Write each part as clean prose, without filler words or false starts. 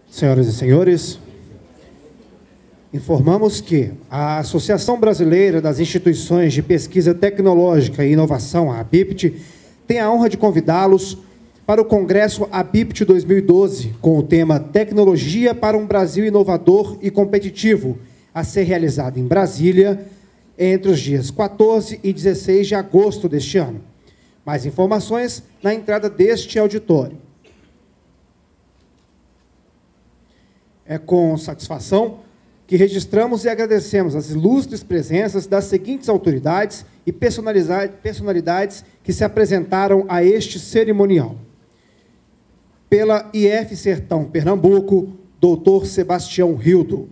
Senhoras e senhores, informamos que a Associação Brasileira das Instituições de Pesquisa Tecnológica e Inovação, a ABIPT, tem a honra de convidá-los para o Congresso ABIPT 2012, com o tema Tecnologia para um Brasil Inovador e Competitivo, a ser realizado em Brasília entre os dias 14 e 16 de agosto deste ano. Mais informações na entrada deste auditório. É com satisfação que registramos e agradecemos as ilustres presenças das seguintes autoridades e personalidades que se apresentaram a este cerimonial. Pela IF Sertão Pernambuco, Dr. Sebastião Rildo.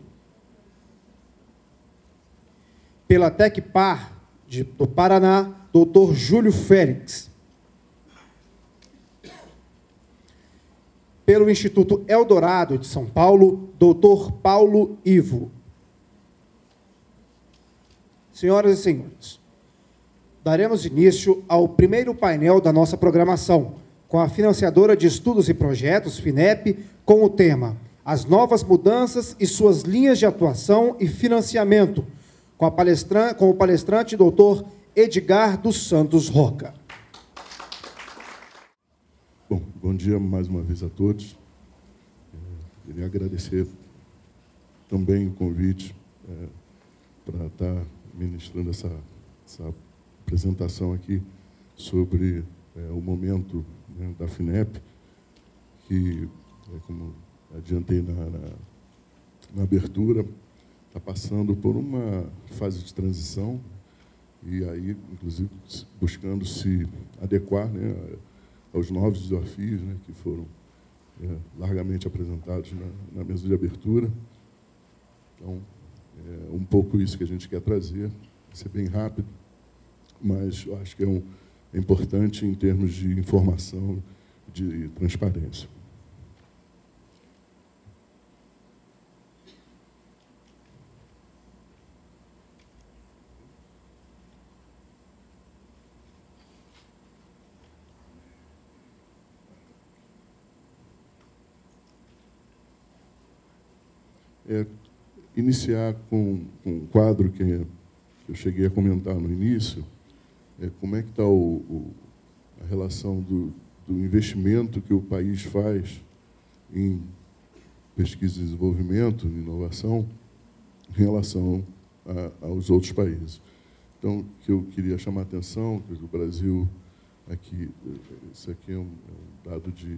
Pela Tecpar do Paraná, Dr. Júlio Félix. Pelo Instituto Eldorado de São Paulo, Dr. Paulo Ivo. Senhoras e senhores, daremos início ao primeiro painel da nossa programação, com a financiadora de estudos e projetos, FINEP, com o tema As Novas Mudanças e Suas Linhas de Atuação e Financiamento, com o palestrante Dr. Edgar dos Santos Roca. Bom dia mais uma vez a todos. Queria agradecer também o convite para estar ministrando essa apresentação aqui sobre o momento, né, da FINEP, que, como adiantei na abertura, está passando por uma fase de transição e aí, inclusive, buscando se adequar, né, aos novos desafios, né, que foram largamente apresentados na mesa de abertura. Então, um pouco isso que a gente quer trazer, vai ser bem rápido, mas eu acho que é importante em termos de informação, de transparência. Iniciar com um quadro que eu cheguei a comentar no início, como é que está a relação do investimento que o país faz em pesquisa e desenvolvimento, inovação, em relação aos outros países. Então, o que eu queria chamar a atenção, que o Brasil, aqui, isso aqui é um dado de,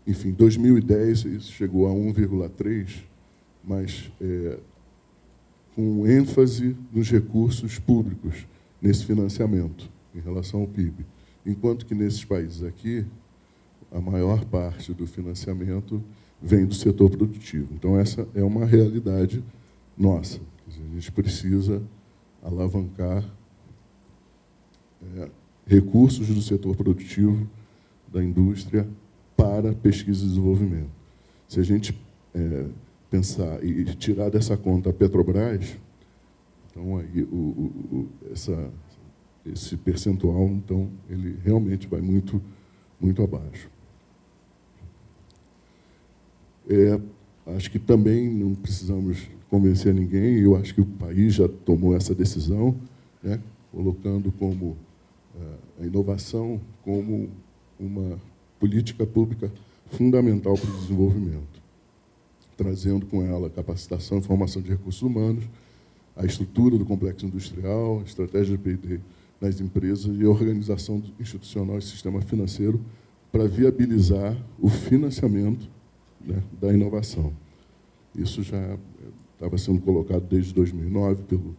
enfim, 2010, isso chegou a 1,3%, mas com ênfase nos recursos públicos, nesse financiamento, em relação ao PIB. Enquanto que, nesses países aqui, a maior parte do financiamento vem do setor produtivo. Então, essa é uma realidade nossa. Quer dizer, a gente precisa alavancar recursos do setor produtivo, da indústria, para pesquisa e desenvolvimento. Se a gente pensar e tirar dessa conta a Petrobras, então aí esse percentual, então, ele realmente vai muito, muito abaixo. Acho que também não precisamos convencer ninguém, eu acho que o país já tomou essa decisão, né, colocando como a inovação como uma política pública fundamental para o desenvolvimento, trazendo com ela capacitação e formação de recursos humanos, a estrutura do complexo industrial, a estratégia de P&D nas empresas e a organização institucional e sistema financeiro para viabilizar o financiamento, né, da inovação. Isso já estava sendo colocado desde 2009 pelo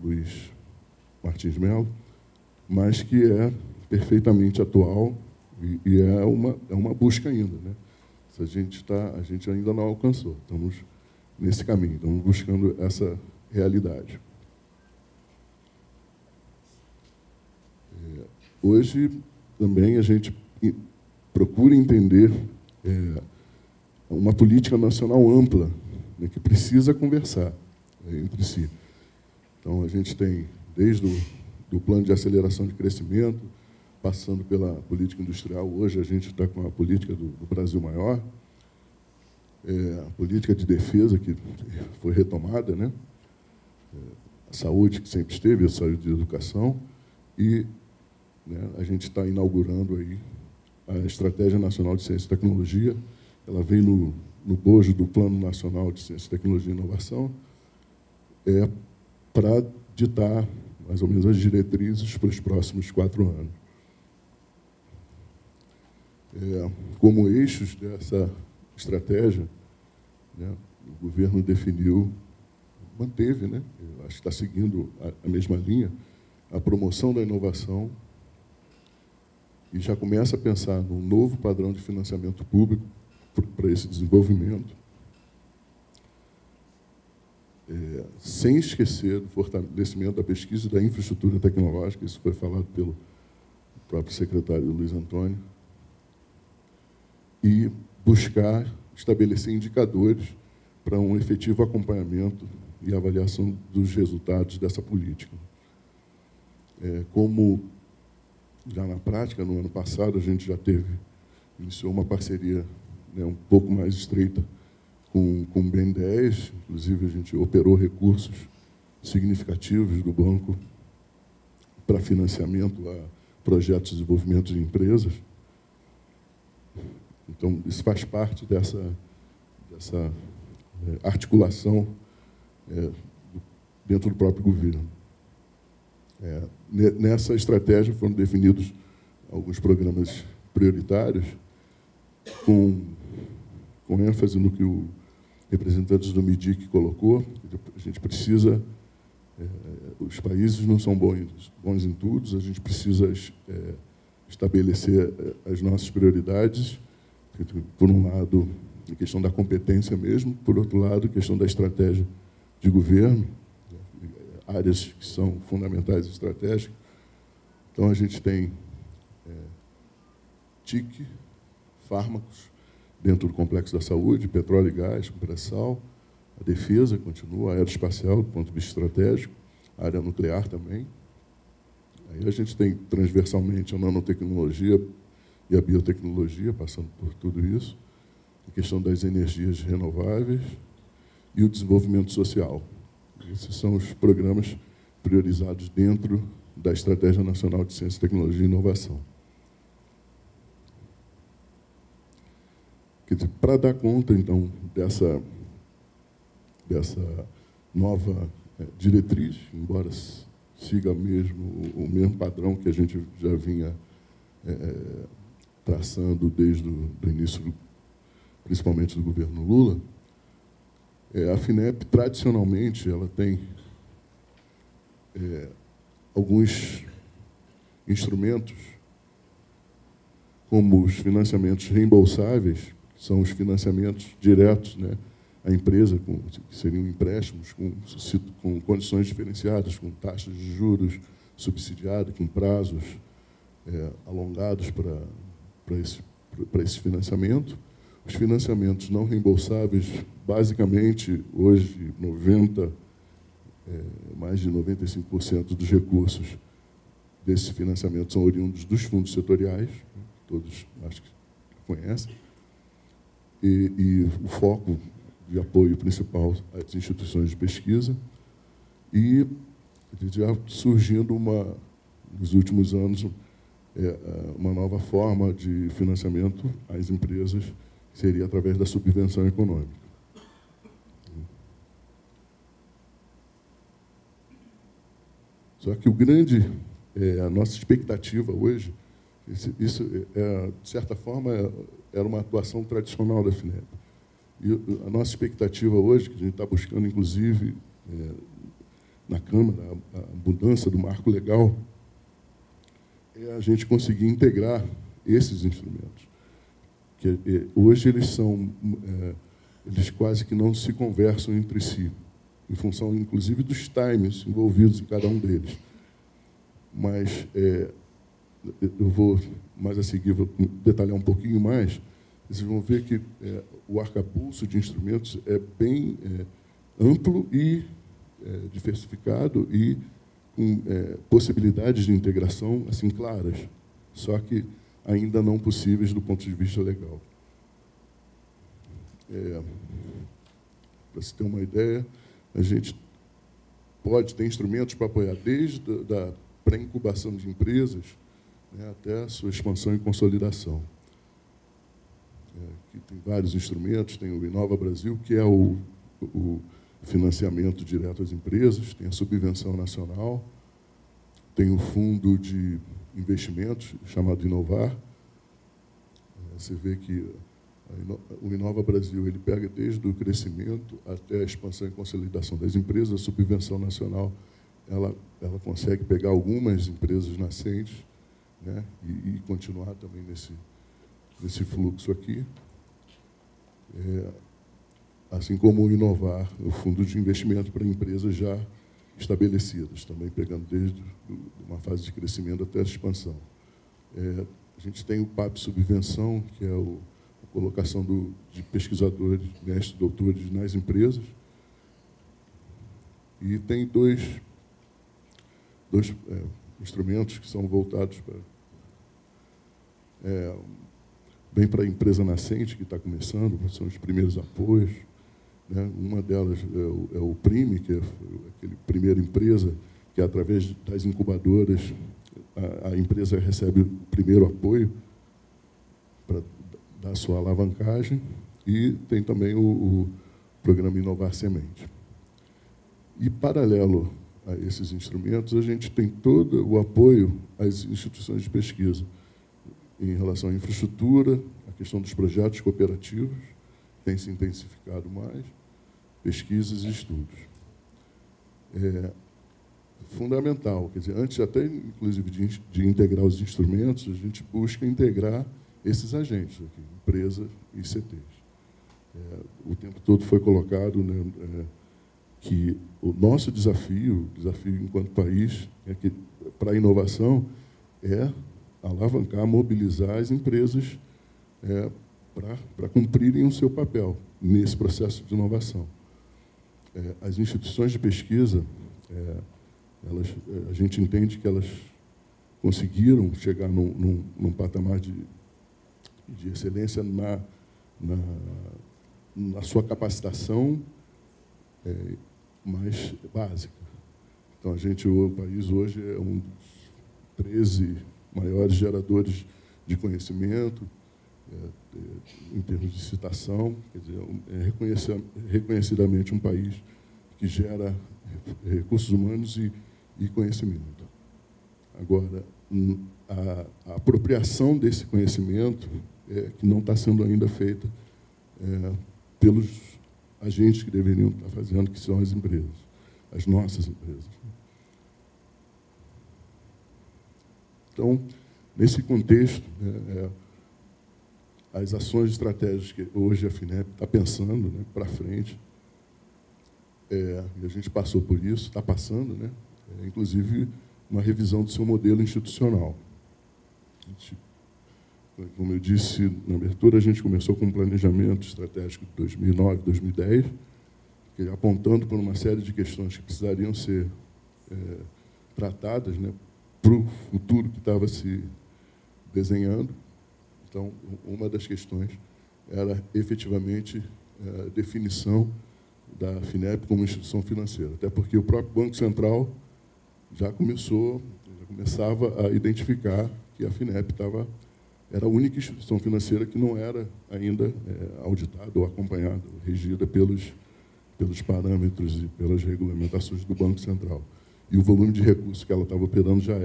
Luiz Martins Mello, mas que é perfeitamente atual e é uma busca ainda, né? A gente ainda não alcançou, estamos nesse caminho, estamos buscando essa realidade. Hoje, também, a gente procura entender uma política nacional ampla, né, que precisa conversar entre si. Então, a gente tem, desde o plano de aceleração de crescimento, passando pela política industrial. Hoje a gente está com a política do Brasil Maior, a política de defesa, que foi retomada, né? A saúde, que sempre esteve, a saúde e a educação, e, né, a gente está inaugurando aí a Estratégia Nacional de Ciência e Tecnologia. Ela vem no bojo do Plano Nacional de Ciência, Tecnologia e Inovação, para ditar mais ou menos as diretrizes para os próximos 4 anos. Como eixos dessa estratégia, né, o governo definiu, manteve, né, eu acho que está seguindo a mesma linha, a promoção da inovação, e já começa a pensar num novo padrão de financiamento público para esse desenvolvimento, sem esquecer do fortalecimento da pesquisa e da infraestrutura tecnológica. Isso foi falado pelo próprio secretário Luiz Antônio, e buscar estabelecer indicadores para um efetivo acompanhamento e avaliação dos resultados dessa política. Como já na prática, no ano passado, a gente já iniciou uma parceria, né, um pouco mais estreita com o BNDES, inclusive a gente operou recursos significativos do banco para financiamento a projetos de desenvolvimento de empresas. Então, isso faz parte dessa articulação dentro do próprio governo. Nessa estratégia foram definidos alguns programas prioritários, com ênfase no que o representante do MIDIC colocou. A gente precisa, os países não são bons em tudo, a gente precisa estabelecer as nossas prioridades, por um lado, a questão da competência mesmo, por outro lado, a questão da estratégia de governo, áreas que são fundamentais e estratégicas. Então, a gente tem TIC, fármacos, dentro do complexo da saúde, petróleo e gás, com pré-sal, a defesa continua, a aeroespacial, do ponto de vista estratégico, a área nuclear também. Aí a gente tem, transversalmente, a nanotecnologia e a biotecnologia, passando por tudo isso, a questão das energias renováveis e o desenvolvimento social. Esses são os programas priorizados dentro da Estratégia Nacional de Ciência, Tecnologia e Inovação. Quer dizer, para dar conta, então, dessa nova diretriz, embora siga mesmo o mesmo padrão que a gente já vinha traçando desde o início, principalmente do governo Lula, a FINEP, tradicionalmente, ela tem alguns instrumentos, como os financiamentos reembolsáveis, que são os financiamentos diretos, né, à empresa, que seriam empréstimos com condições diferenciadas, com taxas de juros subsidiadas, com prazos alongados para esse financiamento. Os financiamentos não reembolsáveis, basicamente, hoje, mais de 95% dos recursos desse financiamento são oriundos dos fundos setoriais, todos acho que conhecem, e o foco de apoio principal às instituições de pesquisa, e já surgindo, nos últimos anos, uma nova forma de financiamento às empresas, que seria através da subvenção econômica. Só que a nossa expectativa hoje, isso de certa forma, era uma atuação tradicional da FINEP. E a nossa expectativa hoje, que a gente está buscando, inclusive, na Câmara, a mudança do marco legal, é a gente conseguir integrar esses instrumentos. Que hoje eles quase que não se conversam entre si, em função, inclusive, dos times envolvidos em cada um deles. Mas eu vou, mais a seguir, vou detalhar um pouquinho mais. Vocês vão ver que o arcabouço de instrumentos é bem amplo e diversificado e com possibilidades de integração assim claras, só que ainda não possíveis do ponto de vista legal. Para se ter uma ideia, a gente pode ter instrumentos para apoiar desde a pré-incubação de empresas, né, até a sua expansão e consolidação. Aqui tem vários instrumentos, tem o Inova Brasil, que é o financiamento direto às empresas, tem a subvenção nacional, tem o fundo de investimentos, chamado Inovar. Você vê que o Inova Brasil ele pega desde o crescimento até a expansão e consolidação das empresas. A subvenção nacional ela consegue pegar algumas empresas nascentes, né, e continuar também nesse fluxo aqui. Assim como o Inovar, o fundo de investimento para empresas já estabelecidas, também pegando desde uma fase de crescimento até a expansão. A gente tem o PAP Subvenção, que é a colocação de pesquisadores, mestres, doutores nas empresas. E tem dois instrumentos que são voltados bem para a empresa nascente, que está começando, são os primeiros apoios, né? Uma delas é o PRIME, que é aquele primeira empresa, que através das incubadoras a empresa recebe o primeiro apoio para dar sua alavancagem, e tem também o programa Inovar Semente. E, paralelo a esses instrumentos, a gente tem todo o apoio às instituições de pesquisa em relação à infraestrutura, a questão dos projetos cooperativos, tem se intensificado mais, pesquisas e estudos. Fundamental, quer dizer, antes até, inclusive, de integrar os instrumentos, a gente busca integrar esses agentes aqui, empresa e CTs. O tempo todo foi colocado, né, que o nosso desafio enquanto país, que para a inovação é alavancar, mobilizar as empresas para cumprirem o seu papel nesse processo de inovação. As instituições de pesquisa, a gente entende que elas conseguiram chegar num patamar de excelência na sua capacitação mais básica. Então, o país hoje é um dos 13 maiores geradores de conhecimento, em termos de citação, quer dizer, é reconhecidamente um país que gera recursos humanos e conhecimento. Agora, a apropriação desse conhecimento que não está sendo ainda feita pelos agentes que deveriam estar fazendo, que são as empresas, as nossas empresas. Então, nesse contexto, as ações estratégicas que hoje a FINEP está pensando, né, para frente, e a gente passou por isso, está passando, né, inclusive uma revisão do seu modelo institucional. Como eu disse na abertura, a gente começou com um planejamento estratégico de 2009, 2010, apontando por uma série de questões que precisariam ser tratadas, né, para o futuro que estava se desenhando. Então, uma das questões era, efetivamente, a definição da FINEP como instituição financeira, até porque o próprio Banco Central já começava a identificar que a FINEP era a única instituição financeira que não era ainda auditada ou acompanhada, regida pelos parâmetros e pelas regulamentações do Banco Central. E o volume de recursos que ela estava operando já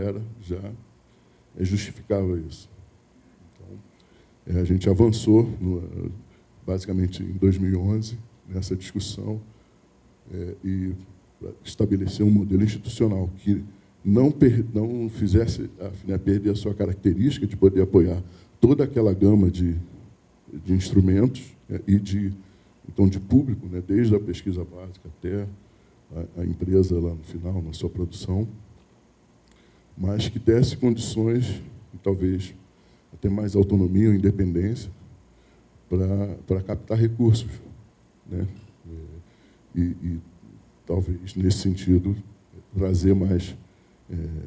justificava isso. Então, a gente avançou, basicamente, em 2011, nessa discussão, e estabeleceu um modelo institucional que não fizesse a FINEP perder a sua característica de poder apoiar toda aquela gama de instrumentos e de público, né, desde a pesquisa básica até a empresa lá no final, na sua produção, mas que desse condições, e talvez até mais autonomia ou independência, para captar recursos, né, e talvez, nesse sentido, trazer mais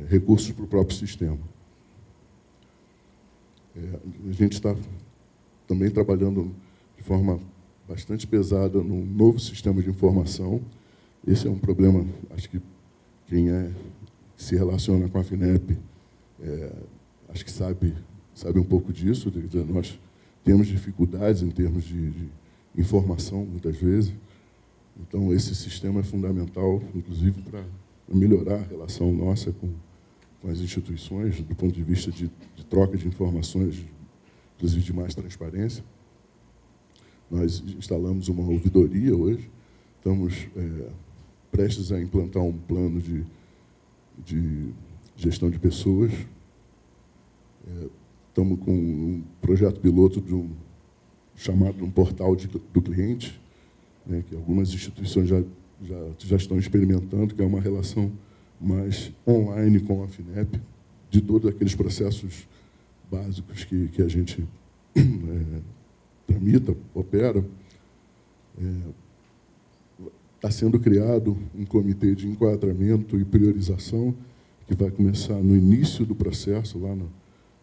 recursos para o próprio sistema. A gente está também trabalhando de forma bastante pesada num novo sistema de informação. Esse é um problema, acho que quem se relaciona com a FINEP, acho que sabe um pouco disso. Quer dizer, nós temos dificuldades em termos de informação, muitas vezes. Então, esse sistema é fundamental, inclusive, para melhorar a relação nossa com as instituições, do ponto de vista de troca de informações, inclusive de mais transparência. Nós instalamos uma ouvidoria hoje, estamos prestes a implantar um plano de gestão de pessoas. Estamos com um projeto piloto chamado um portal do cliente, né, que algumas instituições já estão experimentando, que é uma relação mais online com a FINEP, de todos aqueles processos básicos que a gente tramita, opera. Está sendo criado um comitê de enquadramento e priorização, que vai começar no início do processo, lá no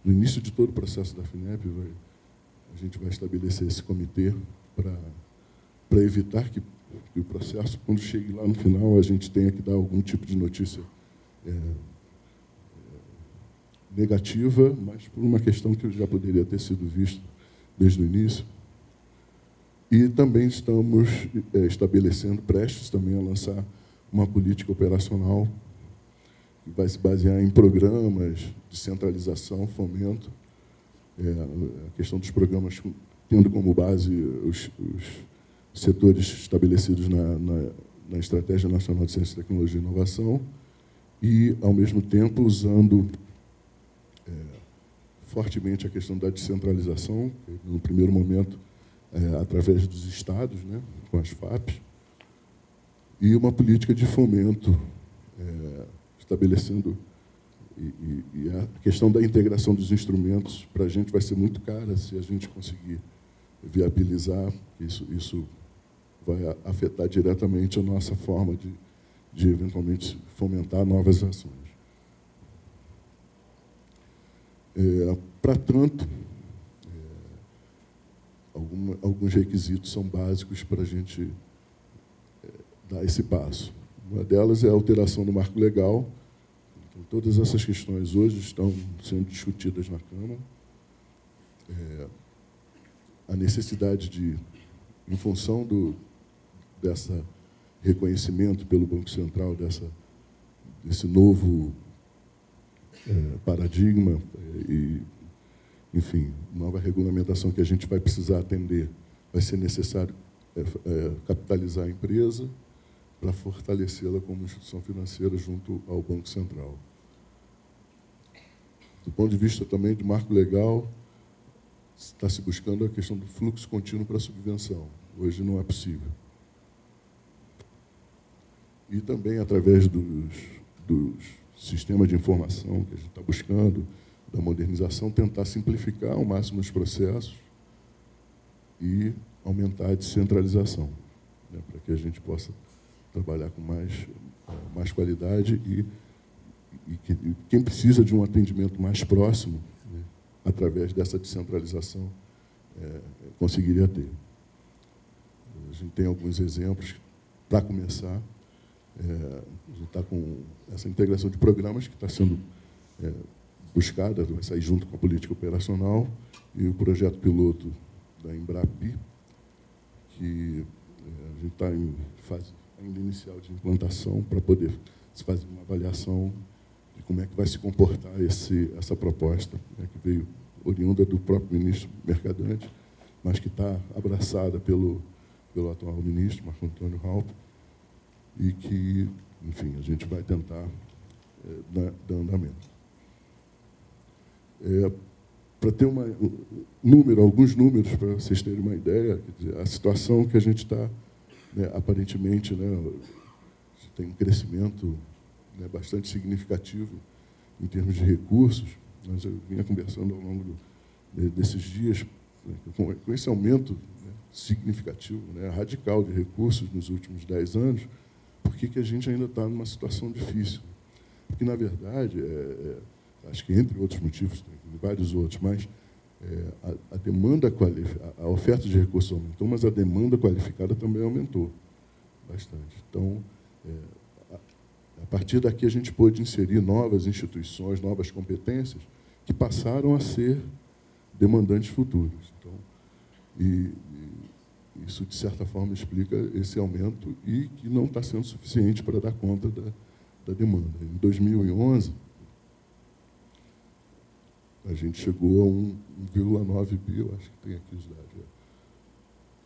início de todo o processo da FINEP. A gente vai estabelecer esse comitê para evitar que o processo, quando chegue lá no final, a gente tenha que dar algum tipo de notícia negativa, mas por uma questão que já poderia ter sido vista desde o início. E também estamos prestes também a lançar uma política operacional que vai se basear em programas de centralização, fomento, a questão dos programas tendo como base os setores estabelecidos na Estratégia Nacional de Ciência, Tecnologia e Inovação e, ao mesmo tempo, usando fortemente a questão da descentralização, no primeiro momento, através dos estados, né, com as FAPs, e uma política de fomento, estabelecendo... E a questão da integração dos instrumentos, para a gente, vai ser muito cara se a gente conseguir viabilizar. Isso vai afetar diretamente a nossa forma de eventualmente, fomentar novas ações. Para tanto, alguns requisitos são básicos para a gente dar esse passo. Uma delas é a alteração do marco legal. Então, todas essas questões hoje estão sendo discutidas na Câmara. A necessidade de, em função desse reconhecimento pelo Banco Central, desse novo paradigma e, enfim, nova regulamentação que a gente vai precisar atender, vai ser necessário capitalizar a empresa para fortalecê-la como instituição financeira junto ao Banco Central. Do ponto de vista também de marco legal, está se buscando a questão do fluxo contínuo para a subvenção. Hoje não é possível. E também, através dos sistemas de informação que a gente está buscando, da modernização, tentar simplificar ao máximo os processos e aumentar a descentralização, né, para que a gente possa trabalhar com mais qualidade e quem precisa de um atendimento mais próximo, né, através dessa descentralização, conseguiria ter. A gente tem alguns exemplos. Para começar, a gente está com essa integração de programas que está sendo buscada, vai sair junto com a política operacional, e o projeto piloto da Embrapi, que a gente está em fase ainda inicial de implantação, para poder se fazer uma avaliação de como é que vai se comportar essa proposta, né, que veio oriunda do próprio ministro Mercadante, mas que está abraçada pelo atual ministro, Marco Antônio Raupp, e que, enfim, a gente vai tentar dar andamento. Para ter alguns números, para vocês terem uma ideia, quer dizer, a situação que a gente está, né, aparentemente, né, tem um crescimento, né, bastante significativo em termos de recursos. Mas eu vinha conversando ao longo desses dias, né, com esse aumento, né, significativo, né, radical de recursos nos últimos 10 anos, por que a gente ainda está numa situação difícil? Porque, na verdade, acho que entre outros motivos, tem vários outros, mas a demanda a oferta de recursos aumentou, mas a demanda qualificada também aumentou bastante. Então, a partir daqui, a gente pôde inserir novas instituições, novas competências, que passaram a ser demandantes futuros. Então, isso, de certa forma, explica esse aumento e que não está sendo suficiente para dar conta da demanda. Em 2011, a gente chegou a 1,9 bi, eu acho que tem aqui os dados.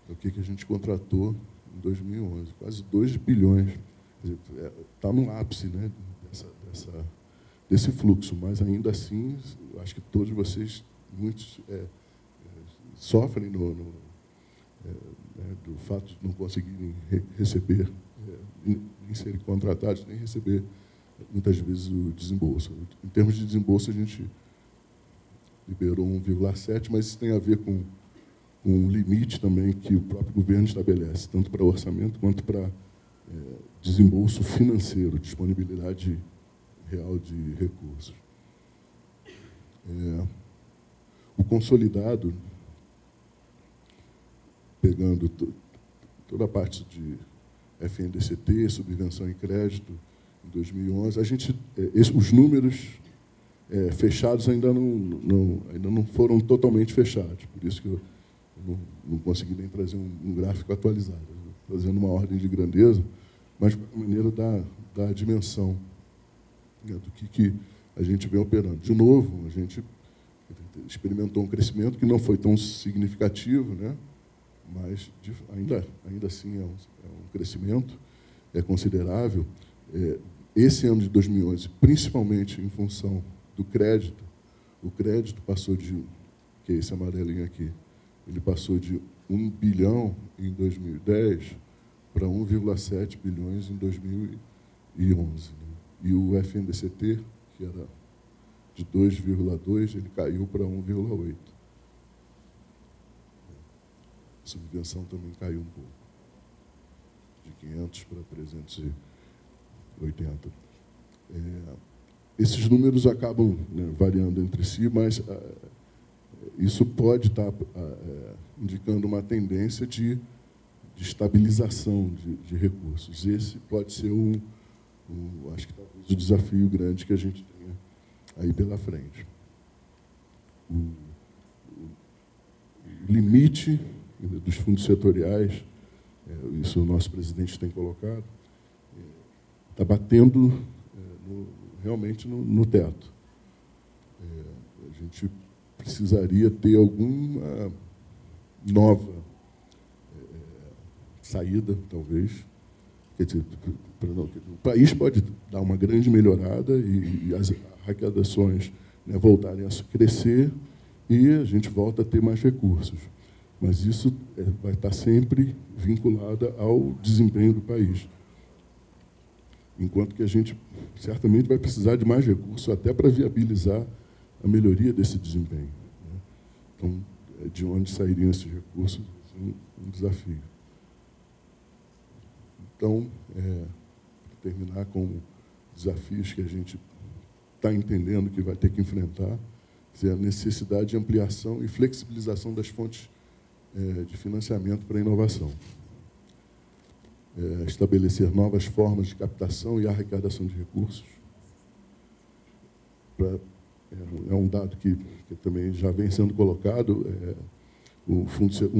O que a gente contratou em 2011? Quase 2 bilhões. Está no ápice, né, desse fluxo, mas, ainda assim, eu acho que todos vocês, muitos, sofrem do fato de não conseguirem receber, nem serem contratados, nem receber, muitas vezes, o desembolso. Em termos de desembolso, a gente liberou 1,7, mas isso tem a ver com um limite também que o próprio governo estabelece, tanto para orçamento quanto para desembolso financeiro, disponibilidade real de recursos. O consolidado, pegando toda a parte de FNDCT, subvenção e crédito, em 2011, os números fechados ainda não foram totalmente fechados, por isso que eu não consegui nem trazer um gráfico atualizado, trazendo uma ordem de grandeza, mas de maneira da dimensão, né, do que a gente vem operando. De novo, a gente experimentou um crescimento que não foi tão significativo, né, mas ainda assim é um crescimento considerável. Esse ano de 2011, principalmente em função do crédito, o crédito passou que é esse amarelinho aqui, ele passou de 1 bilhão em 2010 para 1,7 bilhões em 2011. Né? E o FNDCT, que era de 2,2, ele caiu para 1,8. A subvenção também caiu um pouco, de 500 para 380. Esses números acabam, né, variando entre si, mas isso pode estar indicando uma tendência de estabilização de recursos. Esse pode ser acho que talvez o desafio grande que a gente tenha aí pela frente. O limite dos fundos setoriais, isso o nosso presidente tem colocado, está batendo realmente no teto. A gente precisaria ter alguma nova saída, talvez. Quer dizer, o país pode dar uma grande melhorada e as arrecadações, né, voltarem a crescer e a gente volta a ter mais recursos. Mas isso vai estar sempre vinculado ao desempenho do país. Enquanto que a gente certamente vai precisar de mais recursos até para viabilizar a melhoria desse desempenho, né? Então, de onde sairiam esses recursos? Um desafio. Então, para terminar com desafios que a gente está entendendo que vai ter que enfrentar, a necessidade de ampliação e flexibilização das fontes de financiamento para a inovação. Estabelecer novas formas de captação e arrecadação de recursos. É um dado que também já vem sendo colocado, um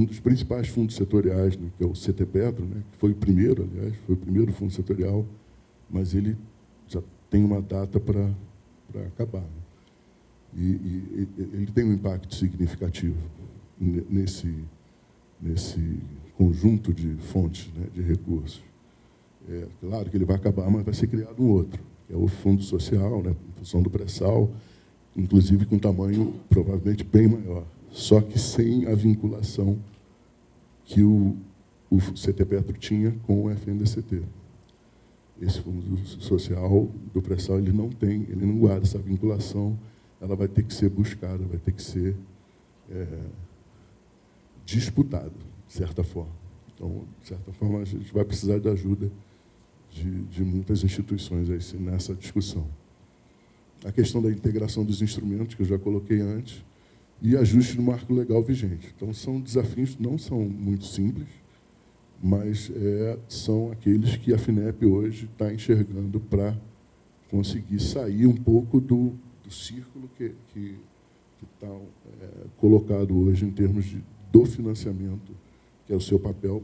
dos principais fundos setoriais, né, que é o CTPetro, né, que foi o primeiro, aliás, foi o primeiro fundo setorial, mas ele já tem uma data para acabar. Né? E ele tem um impacto significativo nesse conjunto de fontes, né, de recursos. Claro que ele vai acabar, mas vai ser criado um outro, que é o Fundo Social, né, em função do pré-sal, inclusive com tamanho provavelmente bem maior, só que sem a vinculação que o CTPetro tinha com o FNDCT. Esse Fundo Social do pré-sal, ele não guarda essa vinculação, ela vai ter que ser buscada, vai ter que ser disputada, de certa forma. Então, de certa forma, a gente vai precisar de ajuda de muitas instituições aí nessa discussão. A questão da integração dos instrumentos, que eu já coloquei antes, e ajuste no marco legal vigente. Então, são desafios que não são muito simples, mas são aqueles que a FINEP hoje está enxergando para conseguir sair um pouco do círculo que está colocado hoje em termos do financiamento, que é o seu papel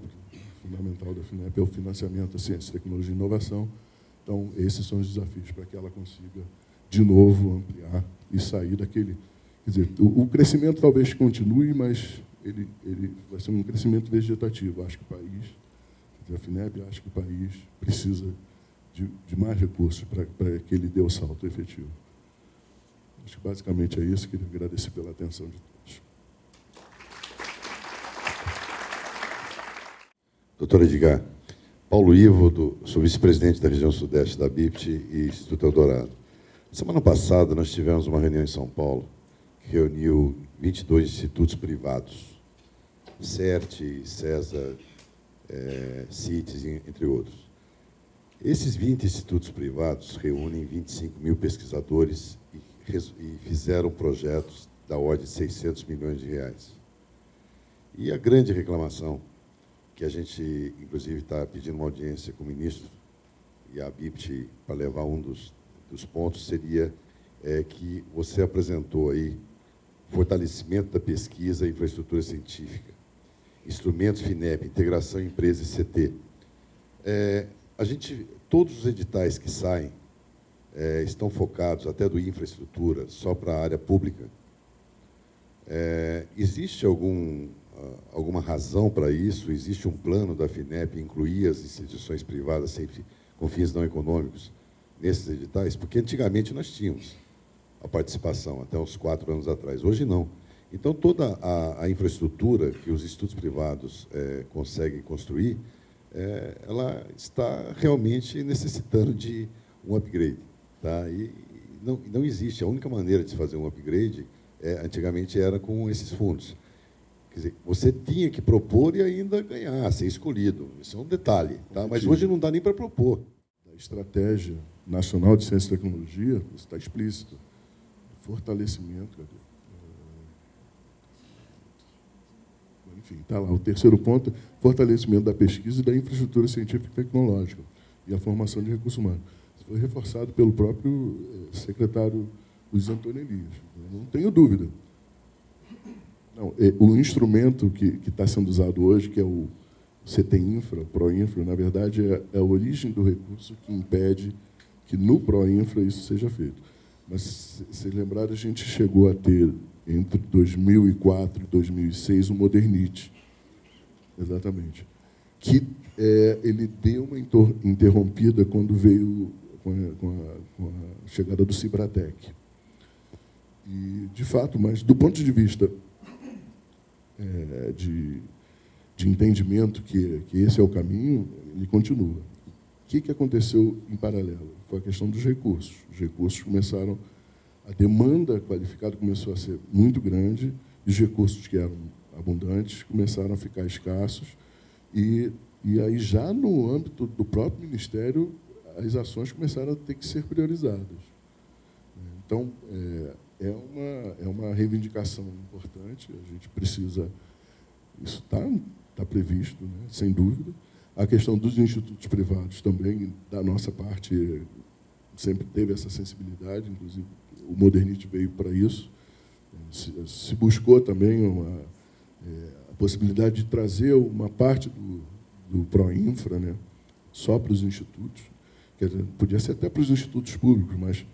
fundamental da FINEP, é o financiamento da ciência, tecnologia e inovação. Então, esses são os desafios para que ela consiga, de novo, ampliar e sair daquele... Quer dizer, o crescimento talvez continue, mas ele vai ser um crescimento vegetativo. Acho que o país, a FINEP, acho que o país precisa de mais recursos para que ele dê o salto efetivo. Acho que basicamente é isso. Queria agradecer pela atenção de todos. Doutor Edgar, Paulo Ivo, sou vice-presidente da região sudeste da BIPT e Instituto Eldorado. Semana passada, nós tivemos uma reunião em São Paulo que reuniu 22 institutos privados, CERT, CESA, CITES, entre outros. Esses 20 institutos privados reúnem 25 mil pesquisadores e fizeram projetos da ordem de 600 milhões de reais. E a grande reclamação, que a gente, inclusive, está pedindo uma audiência com o ministro e a BIPT para levar um dos pontos, seria que você apresentou aí fortalecimento da pesquisa e infraestrutura científica, instrumentos FINEP, integração empresa e CT. Todos os editais que saem estão focados, até do infraestrutura, só para a área pública. Existe alguma razão para isso? Existe um plano da FINEP incluir as instituições privadas com fins não econômicos nesses editais? Porque antigamente nós tínhamos a participação, até uns 4 anos atrás. Hoje não. Então, toda a infraestrutura que os institutos privados conseguem construir, ela está realmente necessitando de um upgrade. Tá? E não existe. A única maneira de se fazer um upgrade, antigamente, era com esses fundos. Quer dizer, você tinha que propor e ainda ganhar, ser escolhido. Isso é um detalhe. Tá? Mas hoje não dá nem para propor. A Estratégia Nacional de Ciência e Tecnologia, isso está explícito. Fortalecimento. Enfim, está lá. O terceiro ponto, fortalecimento da pesquisa e da infraestrutura científica e tecnológica e a formação de recursos humanos. Isso foi reforçado pelo próprio secretário Luiz Antônio Elias. Eu não tenho dúvida. Não, o instrumento que está sendo usado hoje, que é o CT Infra, o ProInfra, na verdade, é a origem do recurso que impede que no ProInfra isso seja feito. Mas, se lembrar, a gente chegou a ter, entre 2004 e 2006, o Modernite. Exatamente. Que ele deu uma interrompida quando veio com a chegada do Cibratec. E, de fato, mas do ponto de vista de entendimento que esse é o caminho, ele continua. O que aconteceu em paralelo? Foi a questão dos recursos. Os recursos começaram... A demanda qualificada começou a ser muito grande, e os recursos que eram abundantes começaram a ficar escassos, e aí, já no âmbito do próprio Ministério, as ações começaram a ter que ser priorizadas. Então, é uma reivindicação importante, a gente precisa... Isso está previsto, né, sem dúvida. A questão dos institutos privados também, da nossa parte, sempre teve essa sensibilidade, inclusive o Modernite veio para isso. Se buscou também a possibilidade de trazer uma parte do ProInfra, né, só para os institutos. Quer dizer, podia ser até para os institutos públicos, mas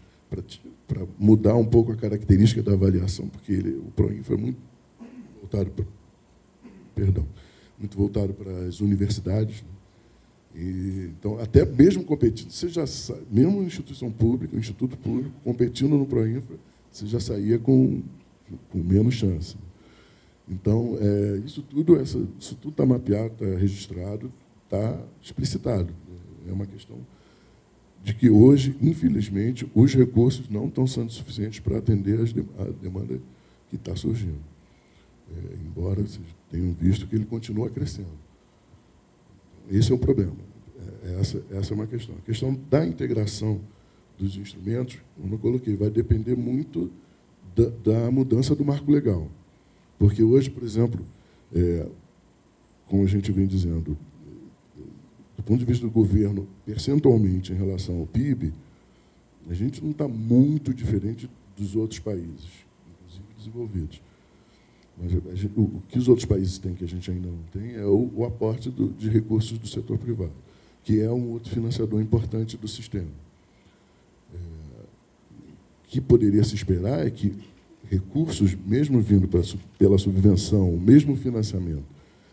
para mudar um pouco a característica da avaliação, porque o ProInfra é muito voltado para as universidades, né? Então, até mesmo competindo, você já sabe, mesmo instituição pública, instituto público, competindo no ProInfra, você já saía com menos chance. Então, isso tudo está mapeado, está registrado, está explicitado. É uma questão de que hoje, infelizmente, os recursos não estão sendo suficientes para atender a demanda que está surgindo. Embora vocês tenham visto que ele continua crescendo. Esse é o problema. Essa é uma questão. A questão da integração dos instrumentos, como eu coloquei, vai depender muito da mudança do marco legal. Porque hoje, por exemplo, como a gente vem dizendo, do ponto de vista do governo, percentualmente em relação ao PIB, a gente não está muito diferente dos outros países, inclusive desenvolvidos. Mas o que os outros países têm que a gente ainda não tem é o aporte de recursos do setor privado, que é um outro financiador importante do sistema. O que poderia se esperar é que recursos, mesmo vindo pela subvenção, mesmo financiamento,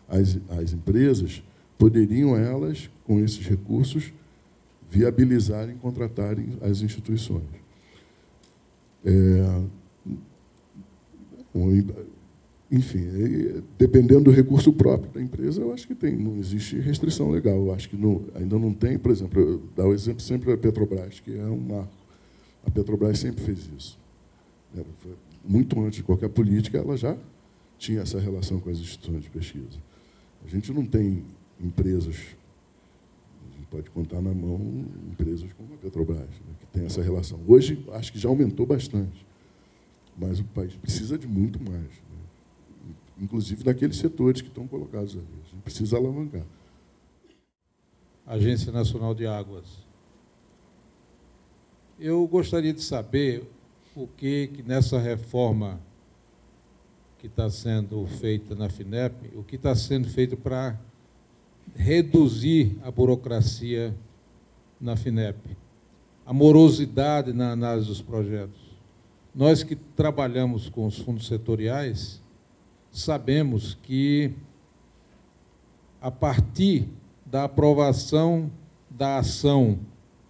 as empresas poderiam, elas, com esses recursos, viabilizarem, contratarem as instituições. Enfim, dependendo do recurso próprio da empresa, eu acho que não existe restrição legal. Eu acho que ainda não tem, por exemplo, eu dou o exemplo sempre da Petrobras, que é um marco. A Petrobras sempre fez isso. Muito antes de qualquer política, ela já tinha essa relação com as instituições de pesquisa. A gente não tem empresas, a gente pode contar na mão empresas como a Petrobras, né, que tem essa relação. Hoje, acho que já aumentou bastante, mas o país precisa de muito mais, né, inclusive naqueles setores que estão colocados ali. A gente precisa alavancar. Agência Nacional de Águas. Eu gostaria de saber o que nessa reforma que está sendo feita na FINEP, o que está sendo feito para reduzir a burocracia na FINEP, a morosidade na análise dos projetos. Nós que trabalhamos com os fundos setoriais, sabemos que, a partir da aprovação da ação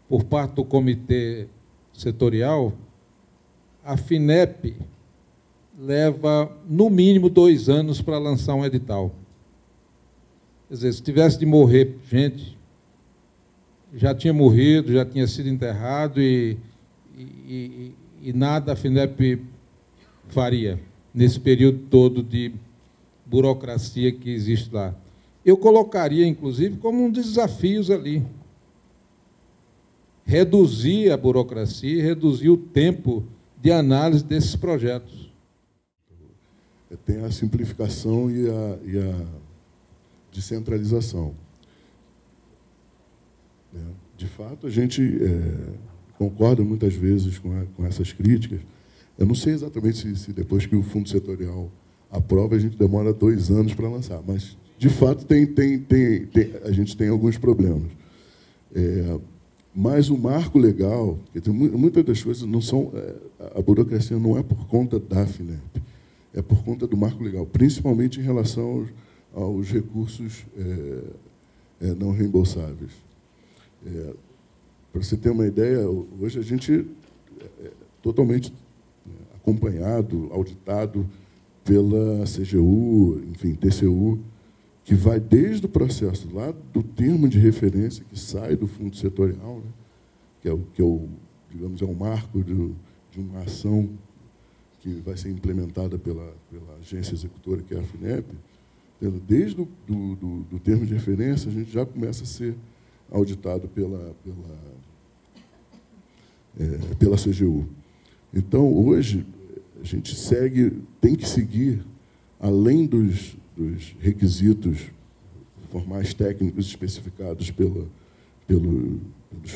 por parte do comitê setorial, a FINEP leva, no mínimo, 2 anos para lançar um edital. Quer dizer, se tivesse de morrer gente, já tinha morrido, já tinha sido enterrado e nada a FINEP faria nesse período todo de burocracia que existe lá. Eu colocaria, inclusive, como um desafio ali. Reduzir a burocracia e reduzir o tempo de análise desses projetos. Tem a simplificação e a descentralização. De fato, a gente concorda muitas vezes com essas críticas. Eu não sei exatamente se depois que o fundo setorial aprova, a gente demora 2 anos para lançar, mas, de fato, a gente tem alguns problemas. Mas o marco legal, muitas das coisas não são... A burocracia não é por conta da FINEP, é por conta do marco legal, principalmente em relação aos recursos não reembolsáveis. Para você ter uma ideia, hoje a gente é totalmente acompanhado, auditado pela CGU, enfim, TCU, que vai desde o processo lá do termo de referência que sai do fundo setorial, né, que é o digamos, é um marco de uma ação que vai ser implementada pela agência executora, que é a FINEP. Desde o termo de referência, a gente já começa a ser auditado pela CGU. Então, hoje, a gente tem que seguir, além dos requisitos formais técnicos especificados pelos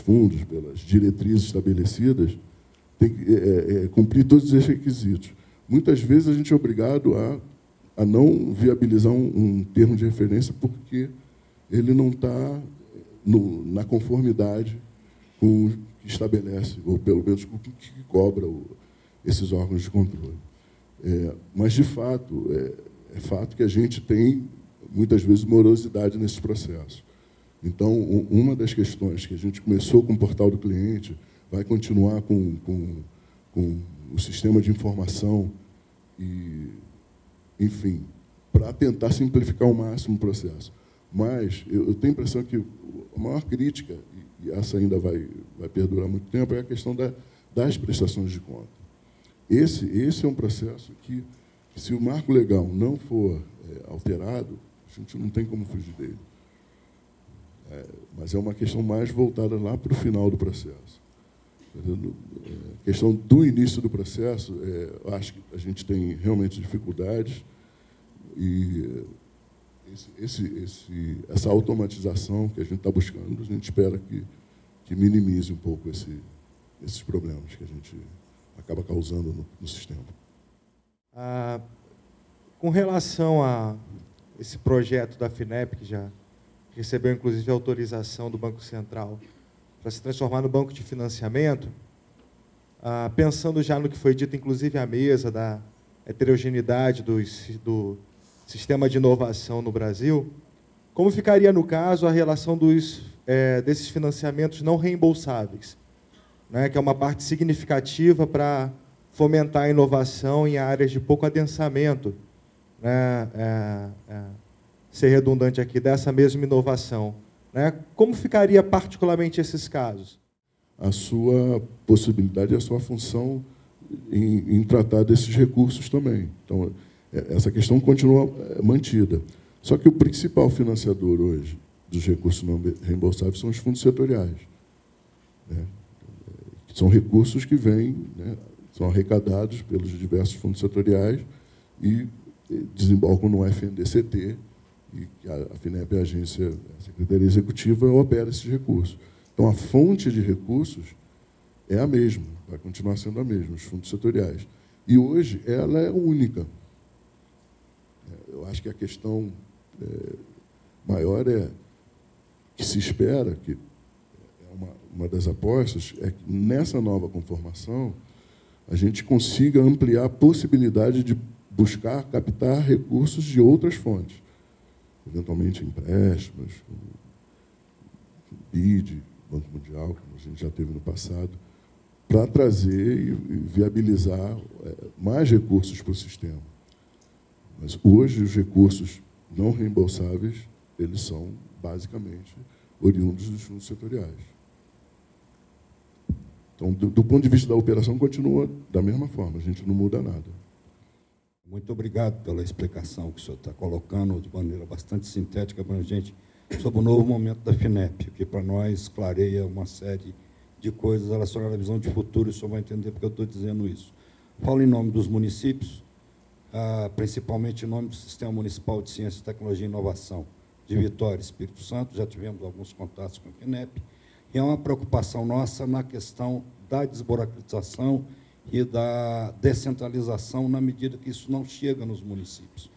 fundos, pelas diretrizes estabelecidas, tem que cumprir todos esses requisitos. Muitas vezes, a gente é obrigado a não viabilizar um termo de referência porque ele não está na conformidade com o que estabelece, ou pelo menos com o que cobra esses órgãos de controle. Mas, de fato, é fato que a gente tem, muitas vezes, morosidade nesse processo. Então, uma das questões que a gente começou com o portal do cliente, vai continuar com o sistema de informação, e, enfim, para tentar simplificar ao máximo o processo. Mas eu tenho a impressão que a maior crítica, e essa ainda vai perdurar muito tempo, é a questão das prestações de conta. Esse é um processo que, se o marco legal não for alterado, a gente não tem como fugir dele. Mas é uma questão mais voltada lá para o final do processo. A questão do início do processo, acho que a gente tem realmente dificuldades e essa automatização que a gente está buscando, a gente espera que minimize um pouco esses problemas que a gente acaba causando no sistema. Com relação a esse projeto da FINEP, que já recebeu, inclusive, a autorização do Banco Central para se transformar no banco de financiamento, pensando já no que foi dito, inclusive, à mesa, da heterogeneidade do sistema de inovação no Brasil, como ficaria, no caso, a relação desses financiamentos não reembolsáveis, né, que é uma parte significativa para fomentar a inovação em áreas de pouco adensamento, né, ser redundante aqui, dessa mesma inovação, né? Como ficaria particularmente esses casos? A sua possibilidade e a sua função em tratar desses recursos também. Então, essa questão continua mantida. Só que o principal financiador hoje dos recursos não reembolsáveis são os fundos setoriais, né? São recursos que vêm, né, são arrecadados pelos diversos fundos setoriais e desembocam no FNDCT, e a FINEP, a Secretaria Executiva, opera esses recursos. Então, a fonte de recursos é a mesma, vai continuar sendo a mesma, os fundos setoriais. E, hoje, ela é única. Eu acho que a questão maior que se espera, que uma das apostas, é que, nessa nova conformação, a gente consiga ampliar a possibilidade de buscar, captar recursos de outras fontes, eventualmente empréstimos, BID, Banco Mundial, como a gente já teve no passado, para trazer e viabilizar mais recursos para o sistema. Mas, hoje, os recursos não reembolsáveis, eles são, basicamente, oriundos dos fundos setoriais. Então, do ponto de vista da operação, continua da mesma forma, a gente não muda nada. Muito obrigado pela explicação que o senhor está colocando de maneira bastante sintética para a gente sobre o novo momento da FINEP, que para nós clareia uma série de coisas relacionadas à visão de futuro, e o senhor vai entender porque eu estou dizendo isso. Falo em nome dos municípios, principalmente em nome do Sistema Municipal de Ciência, Tecnologia e Inovação de Vitória e Espírito Santo, já tivemos alguns contatos com a FINEP, e é uma preocupação nossa na questão da desburocratização e da descentralização, na medida que isso não chega nos municípios.